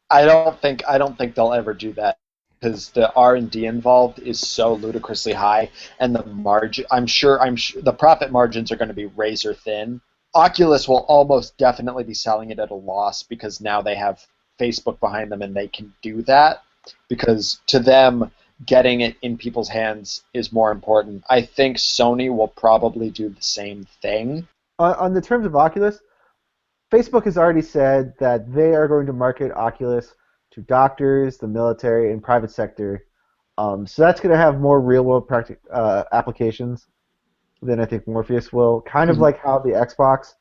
Speaker 1: I don't think they'll ever do that because the R&D involved is so ludicrously high, and the margin. I'm sure the profit margins are going to be razor thin. Oculus will almost definitely be selling it at a loss because now they have Facebook behind them and they can do that because to them getting it in people's hands is more important. I think Sony will probably do the same thing.
Speaker 2: On the terms of Oculus, Facebook has already said that they are going to market Oculus to doctors, the military, and private sector. So that's going to have more real-world applications than I think Morpheus will. Kind of
Speaker 1: Mhm.
Speaker 2: like how the Xbox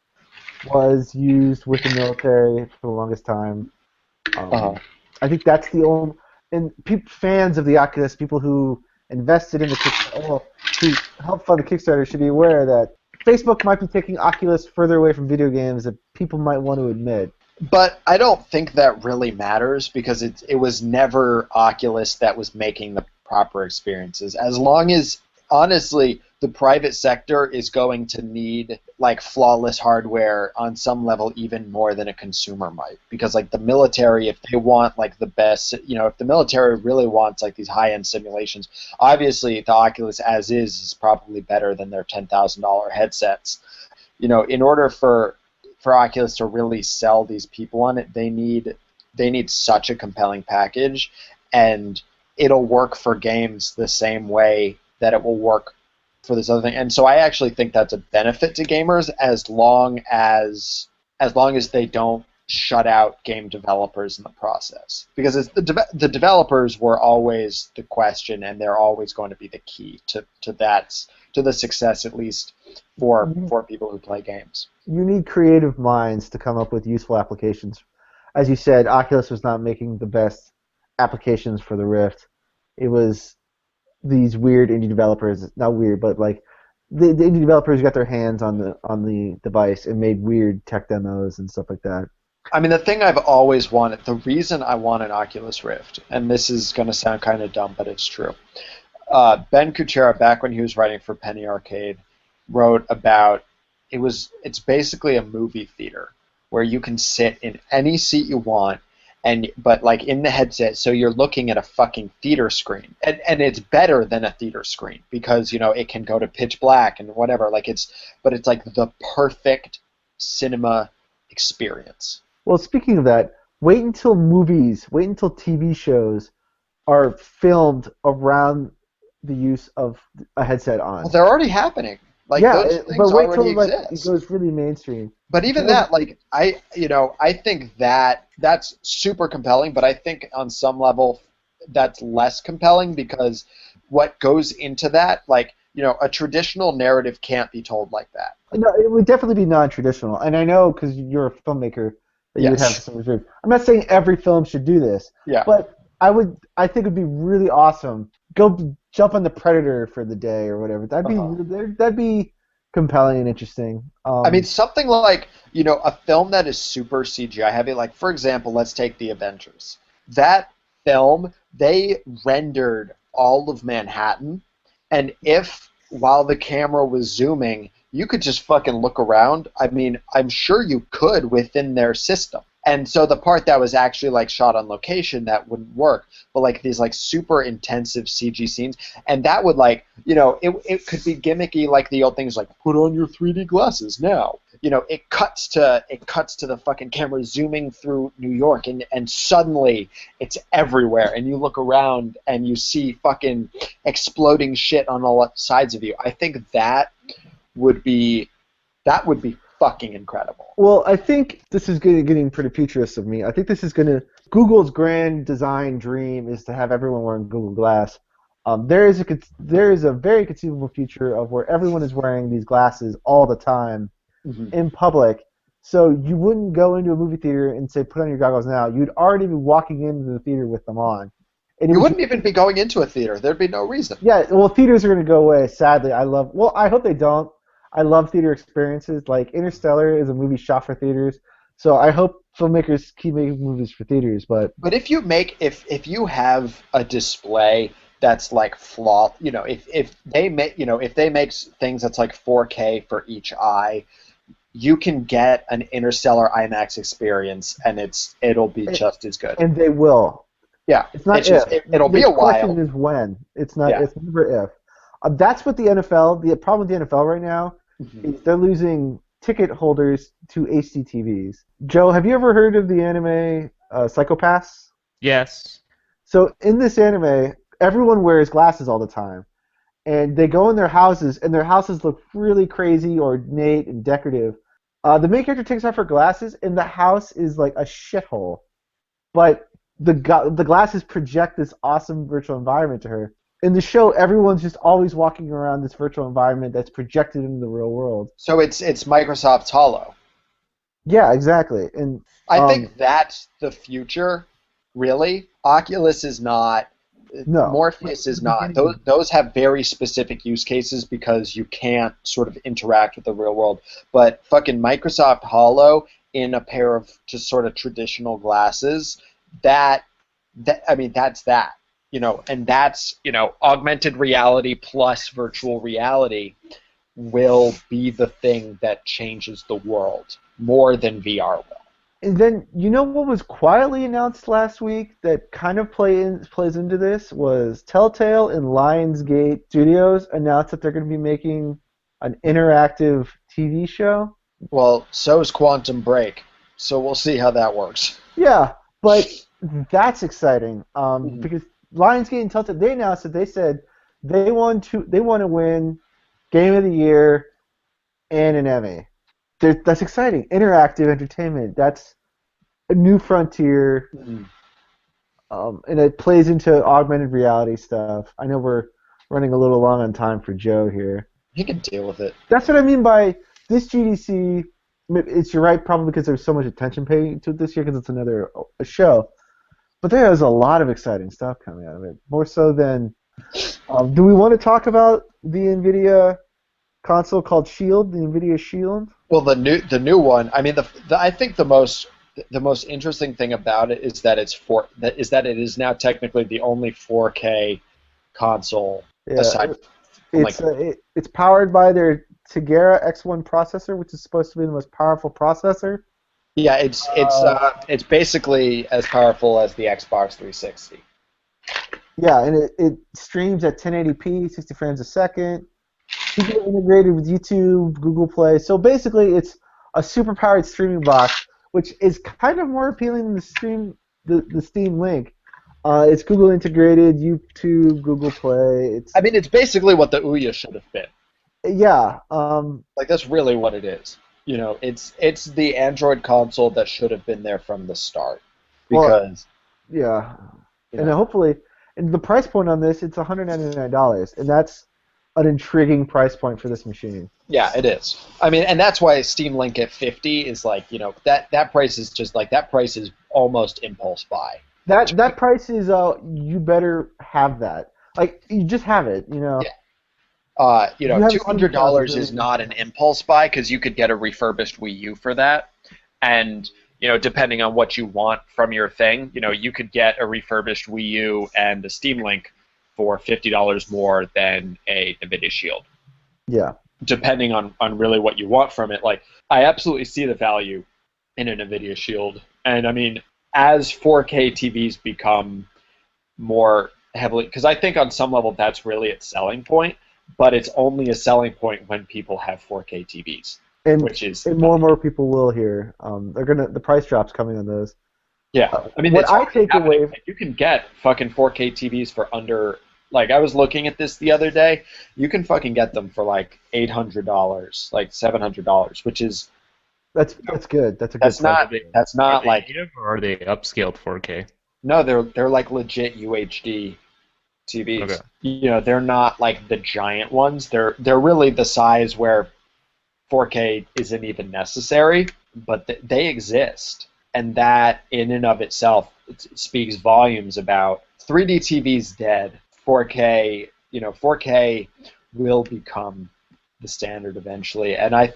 Speaker 2: was used with the military for the longest time.
Speaker 1: Uh-huh.
Speaker 2: I think that's the only and fans of the Oculus, people who invested in the who helped fund the Kickstarter, should be aware that Facebook might be taking Oculus further away from video games than people might want to admit.
Speaker 1: But I don't think that really matters because it was never Oculus that was making the proper experiences. As long as honestly the private sector is going to need like flawless hardware on some level even more than a consumer might because like the military if they want like the best if the military really wants like these high-end simulations obviously the Oculus as is probably better than their $10,000 headsets in order for Oculus to really sell these people on it, they need such a compelling package, and it'll work for games the same way that it will work for this other thing. And so I actually think that's a benefit to gamers as long as they don't shut out game developers in the process because the developers were always the question and they're always going to be the key to the success at least for people who play games.
Speaker 2: You need creative minds to come up with useful applications. As you said, Oculus was not making the best applications for the Rift. It was these weird indie developers, not weird, but like the indie developers got their hands on the device and made weird tech demos and stuff like that.
Speaker 1: I mean, the thing I've always wanted, the reason I want an Oculus Rift, and this is going to sound kind of dumb, but it's true. Ben Kuchera, back when he was writing for Penny Arcade, wrote about it's basically a movie theater where you can sit in any seat you want but like in the headset so you're looking at a fucking theater screen and it's better than a theater screen because it can go to pitch black and whatever but it's like the perfect cinema experience.
Speaker 2: Well, speaking of that, wait until TV shows are filmed around the use of a headset
Speaker 1: Well,
Speaker 2: on.
Speaker 1: they're already happening. Like
Speaker 2: Yeah,
Speaker 1: those
Speaker 2: but
Speaker 1: things
Speaker 2: wait
Speaker 1: already
Speaker 2: till like it
Speaker 1: exist.
Speaker 2: goes really mainstream.
Speaker 1: But even that, like I think that's super compelling. But I think on some level, that's less compelling because what goes into that, like a traditional narrative can't be told like that.
Speaker 2: No, it would definitely be non-traditional, and I know because you're a filmmaker that you would have
Speaker 1: Yes.
Speaker 2: some reserve. I'm not saying every film should do this,
Speaker 1: Yeah.
Speaker 2: but I think it'd be really awesome. Go jump on the Predator for the day or whatever. That'd be compelling and interesting.
Speaker 1: I mean, something like a film that is super CGI heavy. Like for example, let's take The Avengers. That film, they rendered all of Manhattan, and if while the camera was zooming, you could just fucking look around. I mean, I'm sure you could within their system. And so the part that was actually like shot on location that wouldn't work, but like these like super intensive CG scenes, and that would like it could be gimmicky like the old things like put on your 3D glasses now. It cuts to the fucking camera zooming through New York, and suddenly it's everywhere, and you look around and you see fucking exploding shit on all sides of you. I think that would be fucking incredible.
Speaker 2: Well, I think this is getting pretty futurist of me. I think this is Google's grand design dream is to have everyone wearing Google Glass. There is a very conceivable future of where everyone is wearing these glasses all the time
Speaker 1: Mm-hmm.
Speaker 2: in public, So you wouldn't go into a movie theater and say, put on your goggles now. You'd already be walking into the theater with them on. And it
Speaker 1: You
Speaker 2: was,
Speaker 1: wouldn't even be going into a theater. There'd be no reason.
Speaker 2: yeah, well, theaters are going to go away, sadly. Well, I hope they don't. I love theater experiences. Like, Interstellar is a movie shot for theaters. So I hope filmmakers keep making movies for theaters, but
Speaker 1: But if you have a display that's like if they make things that's like 4K for each eye, you can get an Interstellar IMAX experience, and it'll be just as good.
Speaker 2: and they will.
Speaker 1: Yeah,
Speaker 2: It's not
Speaker 1: it's just
Speaker 2: if.
Speaker 1: it'll be
Speaker 2: The
Speaker 1: a
Speaker 2: question
Speaker 1: while.
Speaker 2: is when. It's not.
Speaker 1: Yeah.
Speaker 2: It's never if. That's what the NFL. The problem with the NFL right now
Speaker 1: Mhm.
Speaker 2: is they're losing ticket holders to HDTVs. Joe, have you ever heard of the anime Psychopaths?
Speaker 3: Yes.
Speaker 2: So in this anime, everyone wears glasses all the time, and they go in their houses, and their houses look really crazy, ornate, and decorative. The main character takes off her glasses, and the house is like a shithole. But the glasses project this awesome virtual environment to her. In the show, everyone's just always walking around this virtual environment that's projected into the real world.
Speaker 1: So it's Microsoft's Hollow.
Speaker 2: Yeah, exactly. And
Speaker 1: I think that's the future. Really, Oculus is not.
Speaker 2: no,
Speaker 1: Morpheus is not. Those have very specific use cases because you can't sort of interact with the real world. But fucking Microsoft Hollow in a pair of just sort of traditional glasses, that I mean that's that. And that's, augmented reality plus virtual reality will be the thing that changes the world more than VR will.
Speaker 2: And then you know what was quietly announced last week that kind of plays into this was Telltale and Lionsgate Studios announced that they're going to be making an interactive TV show.
Speaker 1: Well, so is Quantum Break, so we'll see how that works.
Speaker 2: Yeah, but that's exciting
Speaker 1: Mhm.
Speaker 2: because Lionsgate and Telltale they announced that they said they want to win Game of the Year and an Emmy. That's exciting. Interactive entertainment. That's a new frontier,
Speaker 1: Mhm.
Speaker 2: and it plays into augmented reality stuff. I know we're running a little long on time for Joe here.
Speaker 1: He can deal with it.
Speaker 2: That's what I mean by this GDC. It's you're right, probably because there's so much attention paid to it this year because it's another a show. But there is a lot of exciting stuff coming out of it. More so than. Do we want to talk about the NVIDIA console called Shield, the NVIDIA Shield?
Speaker 1: Well, the new one. I mean, I think the most interesting thing about it is that it is now technically the only 4K console
Speaker 2: Yeah,
Speaker 1: aside from like
Speaker 2: it's powered by their Tigera X1 processor, which is supposed to be the most powerful processor.
Speaker 1: yeah, it's basically as powerful as the Xbox 360.
Speaker 2: Yeah, and it streams at 1080p, 60 frames a second. Super integrated with YouTube, Google Play. So basically, it's a super powered streaming box, which is kind of more appealing than the Steam Link. It's Google integrated, YouTube, Google Play.
Speaker 1: I mean, it's basically what the Ouya should have been.
Speaker 2: Yeah.
Speaker 1: Like that's really what it is. It's the Android console that should have been there from the start. Because
Speaker 2: yeah, and hopefully, and the price point on this, it's $199, and that's an intriguing price point for this machine.
Speaker 1: Yeah, it is. I mean, and that's why Steam Link at 50 is like, that price is just like that price is almost impulse buy.
Speaker 2: That price is you better have that. Like you just have it,
Speaker 1: Yeah. $200 is not an impulse buy because you could get a refurbished Wii U for that, and depending on what you want from your thing, you could get a refurbished Wii U and a Steam Link for $50 more than a NVIDIA Shield.
Speaker 2: Yeah.
Speaker 1: Depending on really what you want from it. Like, I absolutely see the value in an NVIDIA Shield. And, I mean, as 4K TVs become more heavily... Because I think on some level that's really its selling point, but it's only a selling point when people have 4K TVs.
Speaker 2: And,
Speaker 1: which is
Speaker 2: and more and more people will here. The price drops coming on those.
Speaker 1: Yeah. I mean,
Speaker 2: what I take away...
Speaker 1: Like, you can get fucking 4K TVs for under... Like, I was looking at this the other day. You can fucking get them for like $800, like $700, which is
Speaker 2: that's good. That's a good.
Speaker 1: That's not
Speaker 3: Are they
Speaker 1: like
Speaker 3: native or are they upscaled 4K?
Speaker 1: no, they're like legit UHD TVs.
Speaker 3: Okay.
Speaker 1: They're not like the giant ones. They're really the size where 4K isn't even necessary. but they exist, and that in and of itself speaks volumes about 3D TV's dead. 4K, 4K will become the standard eventually, and I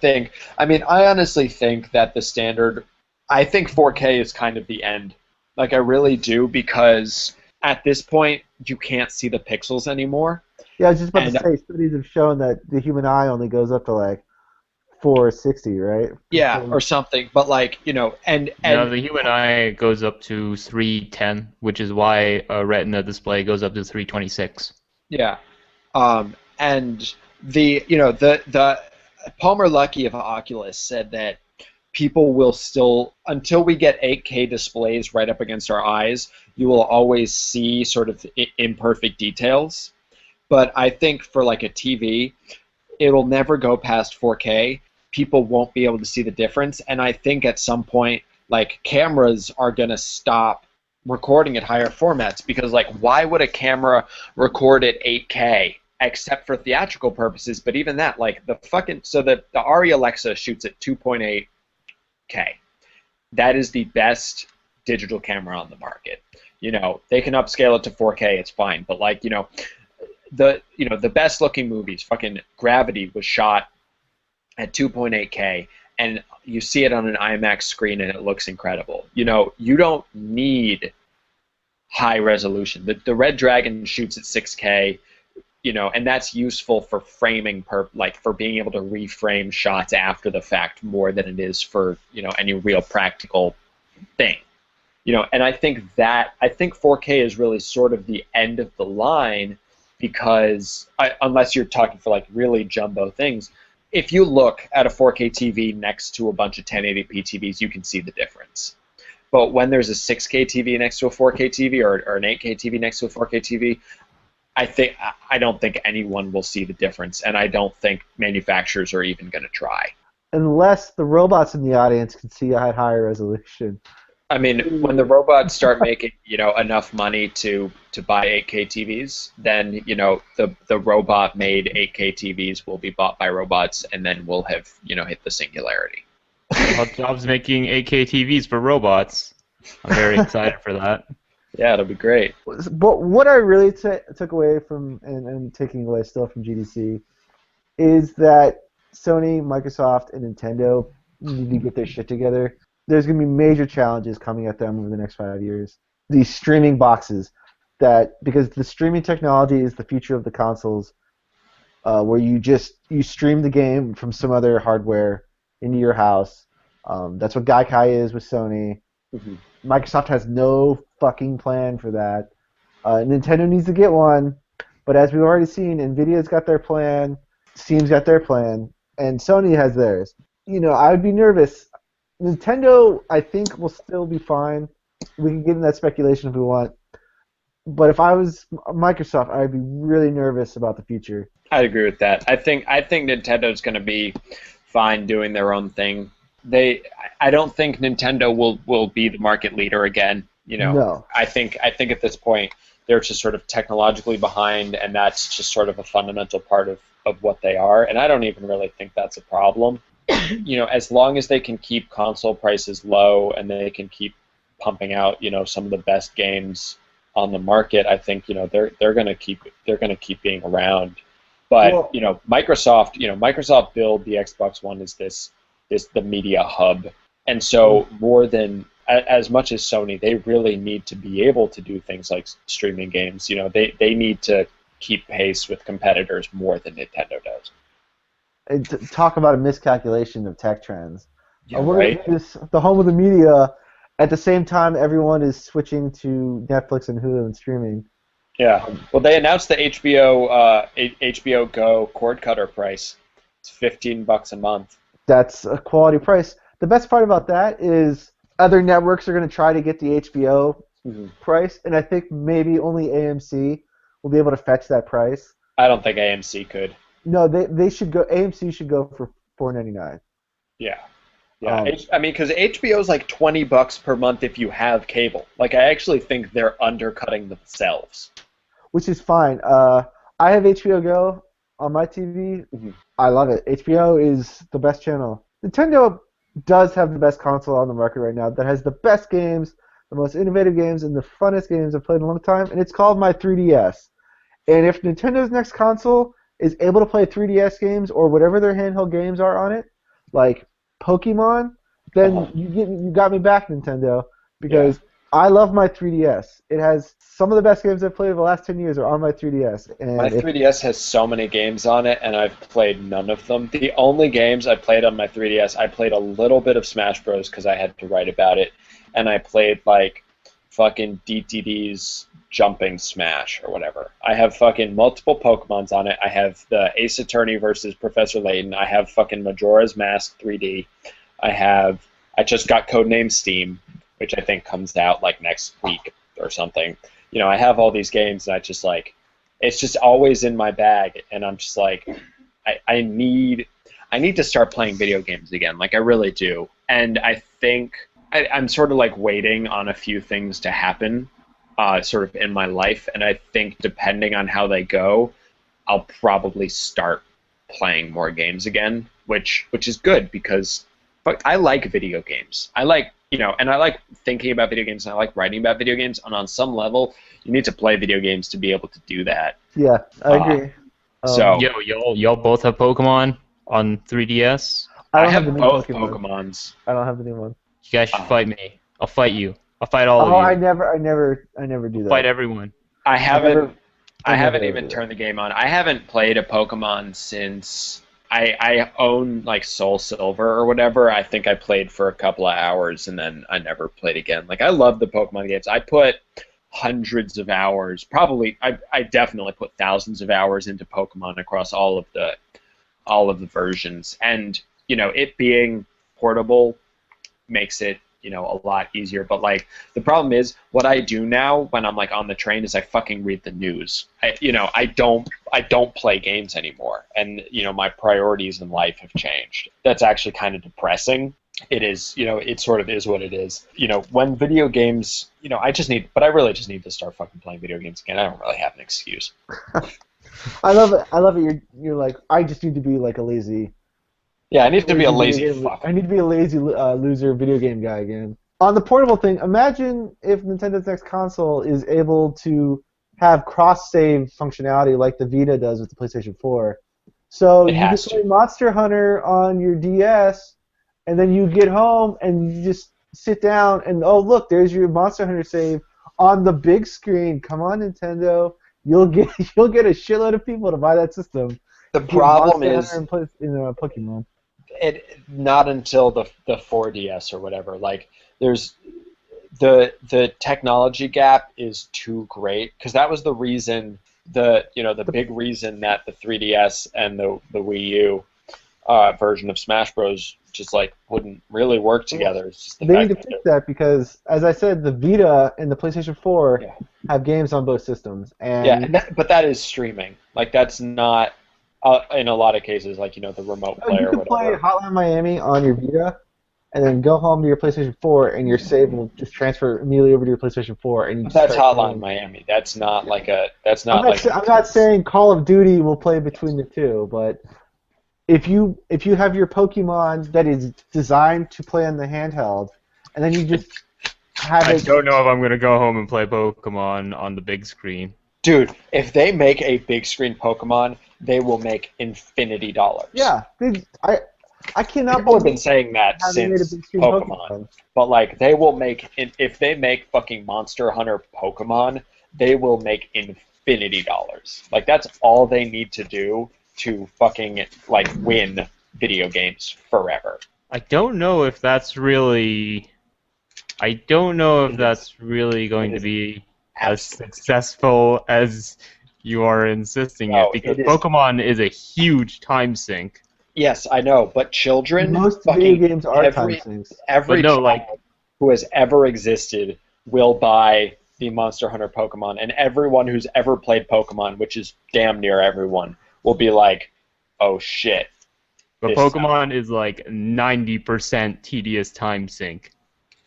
Speaker 1: honestly think that the standard, I think 4K is kind of the end. Like I really do, because at this point you can't see the pixels anymore.
Speaker 2: Yeah, I was just about to
Speaker 1: And
Speaker 2: say, studies have shown that the human eye only goes up to like 460, right?
Speaker 1: yeah, or something, but like,
Speaker 3: No,
Speaker 1: and
Speaker 3: the human eye goes up to 310, which is why a Retina display goes up to 326.
Speaker 1: yeah. And the Palmer Luckey of Oculus said that people will still, until we get 8K displays right up against our eyes, you will always see sort of imperfect details. But I think for like a TV, it'll never go past 4K. People won't be able to see the difference, and I think at some point, like, cameras are gonna stop recording at higher formats, because like, why would a camera record at 8K except for theatrical purposes? But even that, like, the Arri Alexa shoots at 2.8K. That is the best digital camera on the market. They can upscale it to 4K, it's fine, but like, the best looking movies, fucking Gravity was shot at 2.8K, and you see it on an IMAX screen and it looks incredible. You don't need high resolution. The Red Dragon shoots at 6K, and that's useful for framing, for being able to reframe shots after the fact more than it is for any real practical thing. And I think 4K is really sort of the end of the line, because unless you're talking for like really jumbo things, if you look at a 4K TV next to a bunch of 1080p TVs, you can see the difference. But when there's a 6K TV next to a 4K TV, or an 8K TV next to a 4K TV, I don't think anyone will see the difference, and I don't think manufacturers are even going to try.
Speaker 2: Unless the robots in the audience can see at higher resolution.
Speaker 1: I mean, when the robots start making enough money to buy 8K TVs, then the robot-made 8K TVs will be bought by robots, and then we'll have hit the singularity.
Speaker 3: Well, Jobs making 8K TVs for robots. I'm very excited for that.
Speaker 1: Yeah, it'll be great.
Speaker 2: But what I really took away from, and taking away still from GDC, is that Sony, Microsoft, and Nintendo need to get their shit together. There's going to be major challenges coming at them over the next 5 years. These streaming boxes, because the streaming technology is the future of the consoles, where you stream the game from some other hardware into your house. That's what Gaikai is with Sony.
Speaker 1: Mm-hmm.
Speaker 2: Microsoft has no fucking plan for that. Nintendo needs to get one, but as we've already seen, Nvidia's got their plan, Steam's got their plan, and Sony has theirs. I would be nervous. Nintendo, I think, will still be fine. We can get in that speculation if we want. But if I was Microsoft, I'd be really nervous about the future.
Speaker 1: I'd agree with that. I think Nintendo's going to be fine doing their own thing. I don't think Nintendo will be the market leader again.
Speaker 2: No.
Speaker 1: I think at this point they're just sort of technologically behind, and that's just sort of a fundamental part of what they are. And I don't even really think that's a problem. As long as they can keep console prices low and they can keep pumping out, some of the best games on the market, I think, they're going to keep being around. But, Microsoft build the Xbox One as the media hub. And so more than as much as Sony, they really need to be able to do things like streaming games. They need to keep pace with competitors more than Nintendo does.
Speaker 2: And talk about a miscalculation of tech trends.
Speaker 1: Yeah,
Speaker 2: We're
Speaker 1: right?
Speaker 2: going to the home of the media at the same time everyone is switching to Netflix and Hulu and streaming.
Speaker 1: Yeah. Well, they announced the HBO Go cord cutter price. It's $15 a month.
Speaker 2: That's a quality price. The best part about that is other networks are going to try to get the HBO price, and I think maybe only AMC will be able to fetch that price.
Speaker 1: I don't think AMC could.
Speaker 2: No, they should go. AMC should go for $4.99.
Speaker 1: Yeah. Yeah. Because HBO is like $20 per month if you have cable. Like, I actually think they're undercutting themselves.
Speaker 2: Which is fine. I have HBO Go on my TV. I love it. HBO is the best channel. Nintendo, does have the best console on the market right now that has the best games, the most innovative games, and the funnest games I've played in a long time, and it's called my 3DS. And if Nintendo's next console is able to play 3DS games or whatever their handheld games are on it, like Pokemon, then you got me back, Nintendo,
Speaker 1: Yeah.
Speaker 2: because I love my 3DS. It has some of the best games I've played over the last 10 years are on my 3DS.
Speaker 1: My
Speaker 2: And if
Speaker 1: 3DS has so many games on it, and I've played none of them. The only games I played on my 3DS, I played a little bit of Smash Bros. Because I had to write about it, and I played like fucking DTD's Jumping Smash or whatever. I have fucking multiple Pokemons on it. I have the Ace Attorney versus Professor Layton. I have fucking Majora's Mask 3D. I just got Codename Steam, which I think comes out like next week or something. I have all these games, and I just like it's just always in my bag, and I'm just like, I need to start playing video games again, like I really do, and I think I'm sort of like waiting on a few things to happen, sort of in my life, and I think depending on how they go, I'll probably start playing more games again, which is good because, but I like video games. I like and I like thinking about video games, and I like writing about video games, and on some level, you need to play video games to be able to do that.
Speaker 2: yeah, I agree.
Speaker 1: So
Speaker 3: Yo, y'all both have Pokemon on 3DS.
Speaker 2: I
Speaker 1: I
Speaker 2: don't have the
Speaker 1: have
Speaker 2: new
Speaker 1: both
Speaker 2: Pokemon.
Speaker 1: Pokemons.
Speaker 2: I don't have the new one.
Speaker 3: You guys should
Speaker 1: Uh,
Speaker 3: fight me. I'll fight you. I'll fight all
Speaker 2: Oh,
Speaker 3: of
Speaker 2: I
Speaker 3: you.
Speaker 2: never do
Speaker 3: Fight
Speaker 2: that.
Speaker 3: everyone.
Speaker 1: I
Speaker 2: I never,
Speaker 1: haven't I
Speaker 2: I never
Speaker 1: haven't
Speaker 2: ever
Speaker 1: even
Speaker 2: do
Speaker 1: turned the game on. I haven't played a Pokemon since I own like Soul Silver or whatever. I think I played for a couple of hours and then I never played again. Like I love the Pokemon games. I put hundreds of hours, probably I definitely put thousands of hours into Pokemon across all of the versions. And it being portable makes it a lot easier. But like the problem is what I do now when I'm like on the train is I fucking read the news. I don't play games anymore, and my priorities in life have changed. That's actually kind of depressing. It is, it sort of is what it is. When video games, I really just need to start fucking playing video games again. I don't really have an excuse.
Speaker 2: I love it. I love it. You're like, I just need to be like a
Speaker 1: Yeah, I need to be a
Speaker 2: lazy
Speaker 1: lazy
Speaker 2: video game.
Speaker 1: fuck.
Speaker 2: I need to be a lazy loser video game guy again. On the portable thing, imagine if Nintendo's next console is able to have cross-save functionality like the Vita does with the PlayStation 4. So
Speaker 1: It
Speaker 2: you can
Speaker 1: has
Speaker 2: play
Speaker 1: to.
Speaker 2: Monster Hunter on your DS, and then you get home and you just sit down and oh look, there's your Monster Hunter save on the big screen. Come on, Nintendo, you'll get you'll get a shitload of people to buy that system.
Speaker 1: The
Speaker 2: Get
Speaker 1: problem
Speaker 2: Monster Hunter
Speaker 1: is
Speaker 2: and play Pokemon.
Speaker 1: it not until the 4DS or whatever. Like there's the technology gap is too great because that was the reason the big reason that the 3DS and the Wii U version of Smash Bros just like wouldn't really work together. It's just the
Speaker 2: They need
Speaker 1: fact
Speaker 2: to fix that because, as I said, the Vita and the PlayStation 4
Speaker 1: yeah
Speaker 2: have games on both systems,
Speaker 1: yeah
Speaker 2: and
Speaker 1: but that is streaming. Like that's not in a lot of cases like the remote play
Speaker 2: you
Speaker 1: or
Speaker 2: can play
Speaker 1: whatever.
Speaker 2: Hotline Miami on your Vita, and then go home to your PlayStation 4, and your save will just transfer immediately over to your PlayStation 4, and you
Speaker 1: But
Speaker 2: just
Speaker 1: that's
Speaker 2: start
Speaker 1: Hotline
Speaker 2: playing.
Speaker 1: Miami. That's not like a that's not like
Speaker 2: I'm not saying Call of Duty will play between the two, but if you have your Pokemon that is designed to play on the handheld, and then you just have
Speaker 3: I
Speaker 2: it.
Speaker 3: don't know if I'm gonna go home and play Pokemon on the big screen.
Speaker 1: Dude, if they make a big screen Pokemon, they will make infinity dollars.
Speaker 2: Yeah, I cannot
Speaker 1: People have
Speaker 2: believe
Speaker 1: been saying that
Speaker 2: haven't made a
Speaker 1: since
Speaker 2: big screen
Speaker 1: Pokemon. But like they will make if they make fucking Monster Hunter Pokemon, they will make infinity dollars. Like that's all they need to do to fucking like win video games forever.
Speaker 3: I don't know if that's really. I don't know if
Speaker 1: It is.
Speaker 3: that's really going
Speaker 1: It
Speaker 3: to
Speaker 1: is
Speaker 3: be as
Speaker 1: absolutely.
Speaker 3: successful as you are insisting it,
Speaker 1: No,
Speaker 3: because
Speaker 1: it is.
Speaker 3: Pokemon is a huge time sink.
Speaker 1: Yes, I know, but children,
Speaker 2: Most video
Speaker 1: fucking
Speaker 2: games are time
Speaker 1: every
Speaker 2: sinks.
Speaker 3: But
Speaker 1: every
Speaker 3: no,
Speaker 1: child
Speaker 3: like
Speaker 1: who has ever existed will buy the Monster Hunter Pokemon, and everyone who's ever played Pokemon, which is damn near everyone, will be like, "Oh shit,
Speaker 3: but
Speaker 1: this is
Speaker 3: Pokemon is like 90% tedious time sink.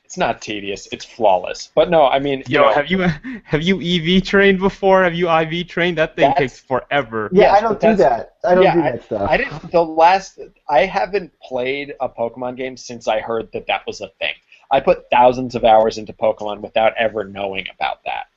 Speaker 1: It's not tedious. It's flawless. But no, I mean,
Speaker 3: Yo, have you EV trained before? Have you IV trained? That thing takes
Speaker 1: that's
Speaker 3: forever.
Speaker 2: Yeah,
Speaker 1: yes,
Speaker 2: I don't
Speaker 1: but
Speaker 2: do
Speaker 1: that's
Speaker 2: that. I don't do
Speaker 1: yeah.
Speaker 2: that stuff.
Speaker 1: I didn't. I haven't played a Pokemon game since I heard that was a thing. I put thousands of hours into Pokemon without ever knowing about that.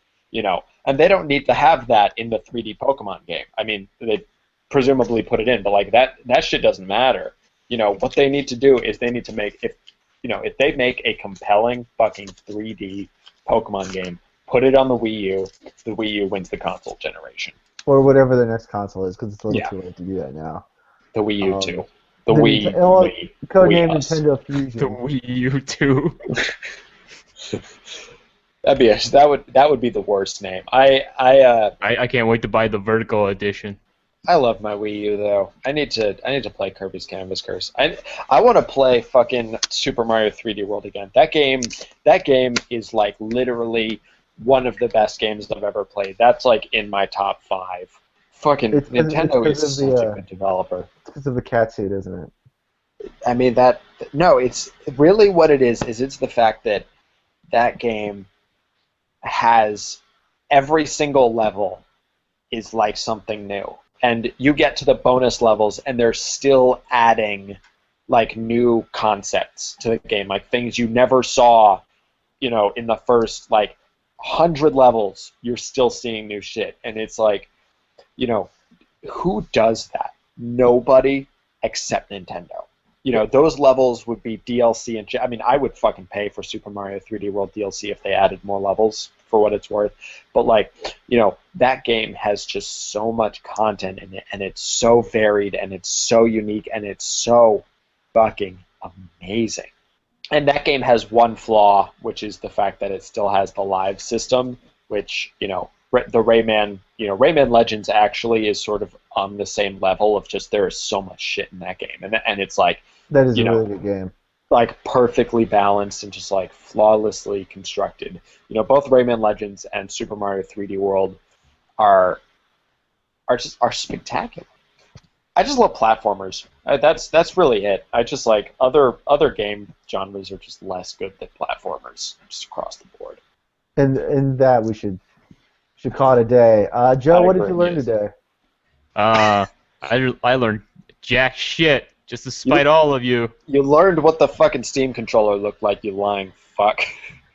Speaker 1: And they don't need to have that in the 3D Pokemon game. I mean, they presumably put it in, but like that shit doesn't matter. What they need to do is they need to make if they make a compelling fucking 3D Pokemon game, put it on the Wii U. The Wii U wins the console generation.
Speaker 2: Or whatever their next console is, because it's a little
Speaker 1: Yeah.
Speaker 2: too late to do that now.
Speaker 1: The Wii U
Speaker 2: Um,
Speaker 1: too. The Wii,
Speaker 2: well,
Speaker 1: Wii,
Speaker 2: codename
Speaker 1: Wii us.
Speaker 2: Nintendo
Speaker 3: The
Speaker 2: Fusion.
Speaker 3: Wii U too.
Speaker 1: That would be the worst name.
Speaker 3: I can't wait to buy the vertical edition.
Speaker 1: I love my Wii U though. I need to play Kirby's Canvas Curse. I want to play fucking Super Mario 3D World again. That game is like literally one of the best games I've ever played. That's like in my top 5. Fucking Nintendo is such a good developer.
Speaker 2: It's because of the cat suit, isn't it?
Speaker 1: I mean it's really what it is it's the fact that game has every single level is like something new. And you get to the bonus levels and they're still adding like new concepts to the game, like things you never saw, in the first like 100 levels, you're still seeing new shit. And it's like, who does that? Nobody except Nintendo. Those levels would be DLC and I mean, I would fucking pay for Super Mario 3D World DLC if they added more levels for what it's worth. But like, that game has just so much content in it, and it's so varied, and it's so unique, and it's so fucking amazing. And that game has one flaw, which is the fact that it still has the live system, which, the Rayman, Rayman Legends actually is sort of on the same level of just there is so much shit in that game. And it's like,
Speaker 2: That is a really good game.
Speaker 1: like perfectly balanced and just like flawlessly constructed. Both Rayman Legends and Super Mario 3D World are spectacular. I just love platformers. That's really it. I just like other game genres are just less good than platformers, just across the board.
Speaker 2: And that we should call it a day. Joe, what did you learn today?
Speaker 3: I learned jack shit, just to spite all of you.
Speaker 1: You learned what the fucking Steam controller looked like, you lying fuck.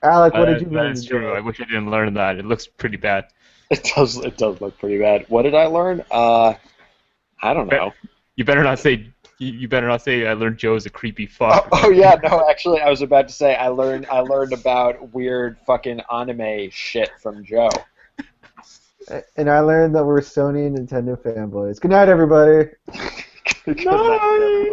Speaker 2: Alec, what did you learn
Speaker 3: That's
Speaker 2: today?
Speaker 3: true. I wish I didn't learn that. It looks pretty bad.
Speaker 1: It does look pretty bad. What did I learn? I don't know.
Speaker 3: You better not say. You better not say I learned Joe's a creepy fuck.
Speaker 1: Oh yeah, no. Actually, I was about to say I learned about weird fucking anime shit from Joe.
Speaker 2: And I learned that we're Sony and Nintendo fanboys. Good night, everybody.
Speaker 1: Good night, everybody.